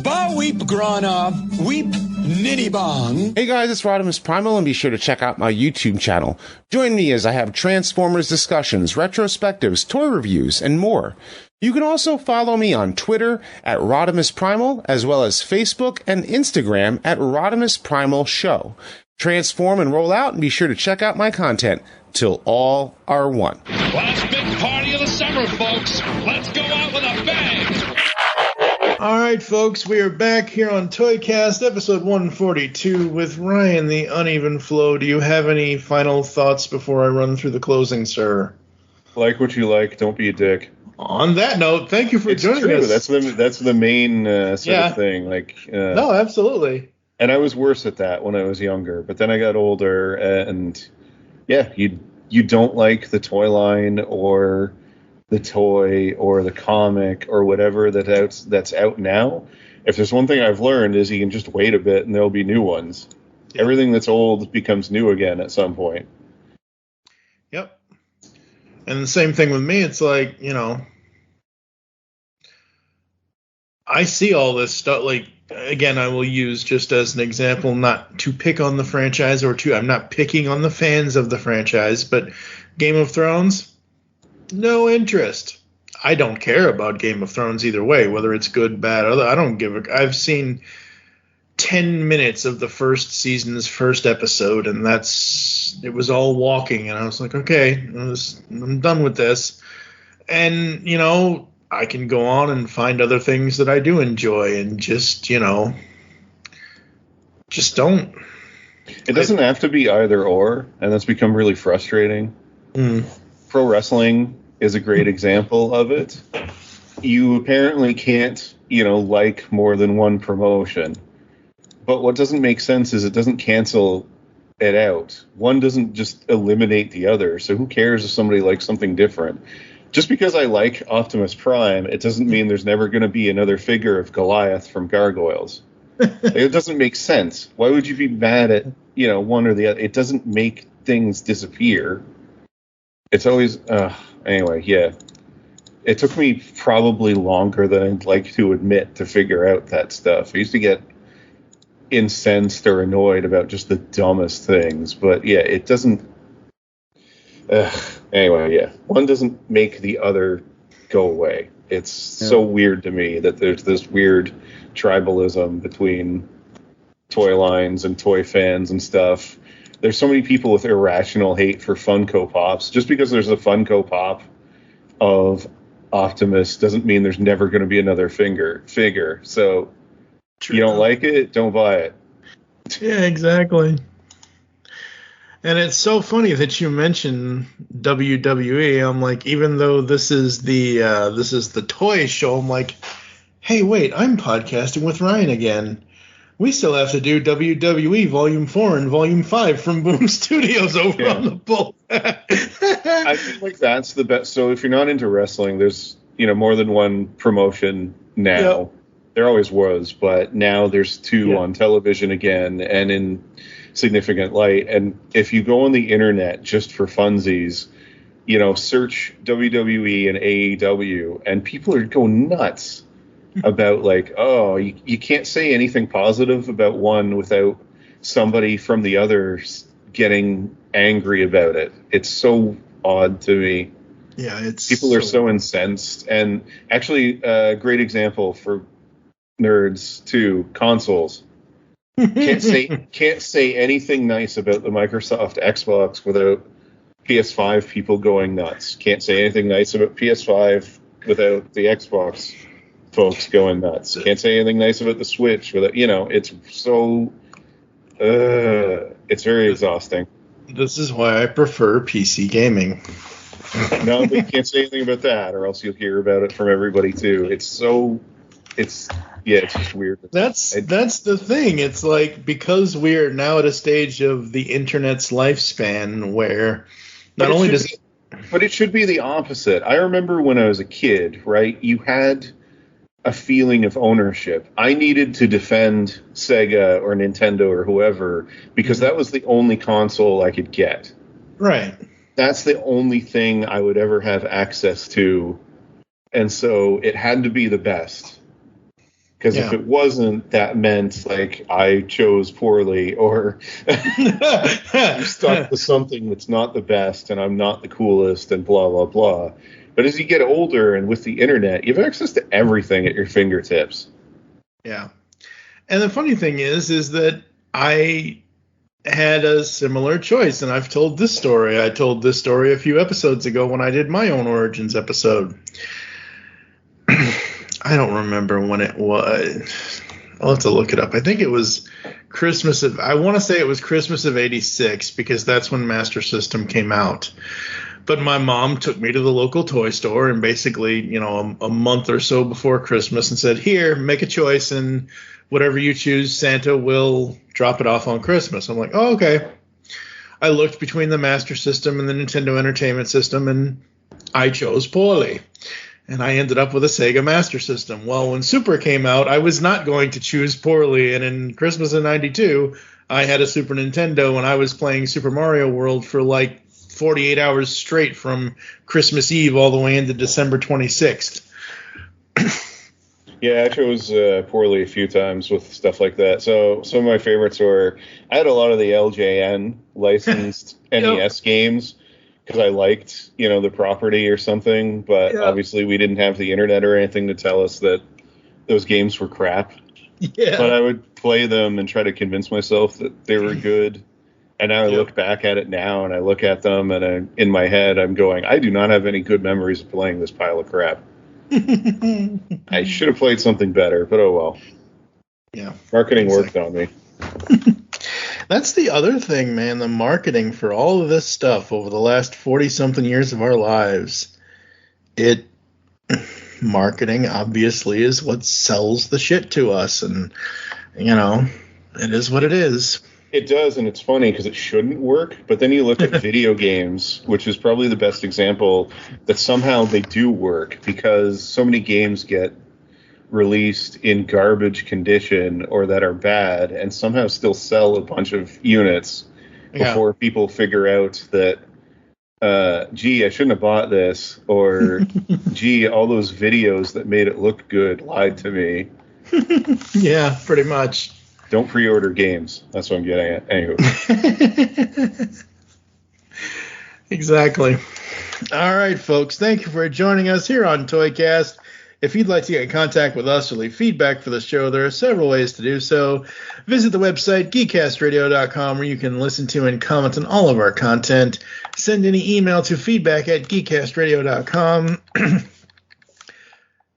Ba weep, Granov, weep Nitty Bong. Hey guys, it's Rodimus Primal, and be sure to check out my YouTube channel. Join me as I have Transformers discussions, retrospectives, toy reviews, and more. You can also follow me on Twitter at Rodimus Primal, as well as Facebook and Instagram at Rodimus Primal Show. Transform and roll out, and be sure to check out my content till all are one. Last big party of the summer, folks. Let's go out with a bang. All right, folks, we are back here on ToyCast, episode 142, with Ryan, the Uneven Flow. Do you have any final thoughts before I run through the closing, sir? Like what you like, don't be a dick. On that note, thank you for joining us. That's the main sort of thing. No, absolutely. And I was worse at that when I was younger, but then I got older, and yeah, you don't like the toy line or the toy or the comic or whatever that's out now. If there's one thing I've learned is you can just wait a bit and there'll be new ones. Yeah. Everything that's old becomes new again at some point. Yep. And the same thing with me. It's like, I see all this stuff. Like, again, I will use just as an example, not to pick on the franchise I'm not picking on the fans of the franchise, but Game of Thrones, no interest. I don't care about Game of Thrones either way, whether it's good, bad. I don't give a. I've seen 10 minutes of the first season's first episode, and it was all walking, and I was like, okay, I'm done with this. And I can go on and find other things that I do enjoy, and just don't. It doesn't have to be either or, and that's become really frustrating. Pro wrestling is a great example of it. You apparently can't, like more than one promotion. But what doesn't make sense is it doesn't cancel it out. One doesn't just eliminate the other. So who cares if somebody likes something different? Just because I like Optimus Prime, it doesn't mean there's never going to be another figure of Goliath from Gargoyles. It doesn't make sense. Why would you be mad at, one or the other? It doesn't make things disappear. It's always, anyway, yeah. It took me probably longer than I'd like to admit to figure out that stuff. I used to get incensed or annoyed about just the dumbest things. But, yeah, it doesn't, anyway, yeah. One doesn't make the other go away. It's so weird to me that there's this weird tribalism between toy lines and toy fans and stuff. There's so many people with irrational hate for Funko Pops. Just because there's a Funko Pop of Optimus doesn't mean there's never going to be another figure. So True. You don't like it, don't buy it. Yeah, exactly. And it's so funny that you mention WWE. I'm like, even though this is the toy show, I'm like, hey, wait, I'm podcasting with Ryan again. We still have to do WWE Volume 4 and Volume 5 from Boom Studios over on the Bull. I feel like that's the best. So if you're not into wrestling, there's more than one promotion now. Yep. There always was, but now there's two on television again and in significant light. And if you go on the internet just for funsies, search WWE and AEW, and people are going nuts about you can't say anything positive about one without somebody from the other getting angry about it. It's so odd to me. Yeah, people are so incensed. And actually, a great example for nerds too, consoles. Can't say anything nice about the Microsoft Xbox without PS5 people going nuts. Can't say anything nice about PS5 without the Xbox folks going nuts. Can't say anything nice about the Switch without, it's so, it's very exhausting. This is why I prefer PC gaming. No, but you can't say anything about that, or else you'll hear about it from everybody too. It's just weird. That's the thing. It's like, because we're now at a stage of the internet's lifespan where not only does it, but it should be the opposite. I remember when I was a kid, right? You had a feeling of ownership. I needed to defend Sega or Nintendo or whoever because that was the only console I could get. Right. That's the only thing I would ever have access to. And so it had to be the best. Because if it wasn't, that meant like I chose poorly, or I'm stuck with something that's not the best, and I'm not the coolest, and blah blah blah. But as you get older, and with the internet, you have access to everything at your fingertips. Yeah, and the funny thing is that I had a similar choice, and I've told this story. I told this story a few episodes ago when I did my own Origins episode. I don't remember when it was. I'll have to look it up. I think it was I want to say it was Christmas of '86, because that's when Master System came out. But my mom took me to the local toy store, and basically, a month or so before Christmas, and said, "Here, make a choice, and whatever you choose, Santa will drop it off on Christmas." I'm like, "Oh, okay." I looked between the Master System and the Nintendo Entertainment System, and I chose poorly. And I ended up with a Sega Master System. Well, when Super came out, I was not going to choose poorly. And in Christmas of '92, I had a Super Nintendo, and I was playing Super Mario World for like 48 hours straight from Christmas Eve all the way into December 26th. Yeah, I chose poorly a few times with stuff like that. So some of my favorites were, I had a lot of the LJN licensed NES games, because I liked, the property or something, but obviously we didn't have the internet or anything to tell us that those games were crap. Yeah. But I would play them and try to convince myself that they were good. And now I look back at it now, and I look at them, and in my head I'm going, I do not have any good memories of playing this pile of crap. I should have played something better, but oh well. Yeah. Marketing worked on me. That's the other thing, man, the marketing for all of this stuff over the last 40-something years of our lives. Marketing, obviously, is what sells the shit to us, and, it is what it is. It does, and it's funny because it shouldn't work, but then you look at video games, which is probably the best example, that somehow they do work, because so many games get released in garbage condition or that are bad, and somehow still sell a bunch of units before people figure out that, gee, I shouldn't have bought this, or gee, all those videos that made it look good lied to me. Yeah, pretty much. Don't pre-order games. That's what I'm getting at. Anywho. Exactly. All right, folks. Thank you for joining us here on ToyCast. If you'd like to get in contact with us or leave feedback for the show, there are several ways to do so. Visit the website, geekcastradio.com, where you can listen to and comment on all of our content. Send any email to feedback@geekcastradio.com.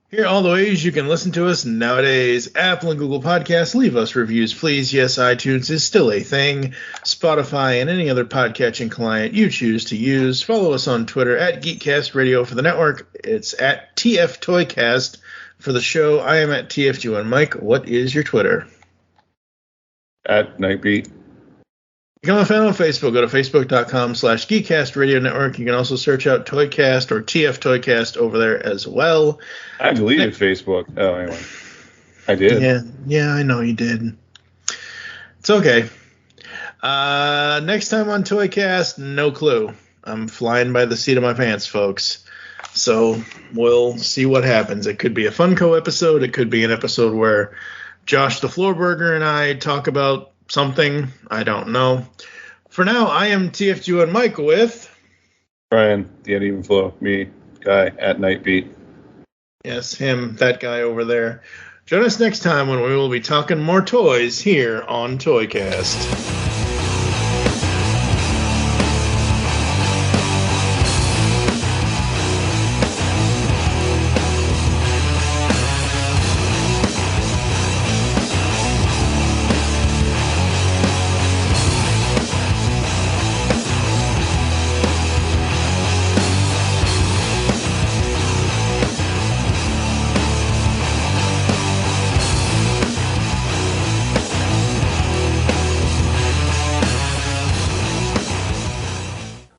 Here are all the ways you can listen to us nowadays. Apple and Google Podcasts, leave us reviews, please. Yes, iTunes is still a thing. Spotify and any other podcatching client you choose to use. Follow us on Twitter at GeekCastRadio for the network. It's at TFToycast for the show. I am at TFG and Mike. What is your Twitter? At Nightbeat. Become a fan on Facebook. Go to facebook.com/Geekcast Radio Network. You can also search out Toycast or TF Toycast over there as well. I deleted Facebook. Oh, anyway. I did. Yeah, I know you did. It's okay. Next time on Toycast, no clue. I'm flying by the seat of my pants, folks. So we'll see what happens. It could be a Funko episode. It could be an episode where Josh the Floorburger and I talk about something. I don't know. For now, I am TFG and Mike with Brian, the UnEvenFlow, me, guy at Nightbeat. Yes, him, that guy over there. Join us next time when we will be talking more toys here on Toycast.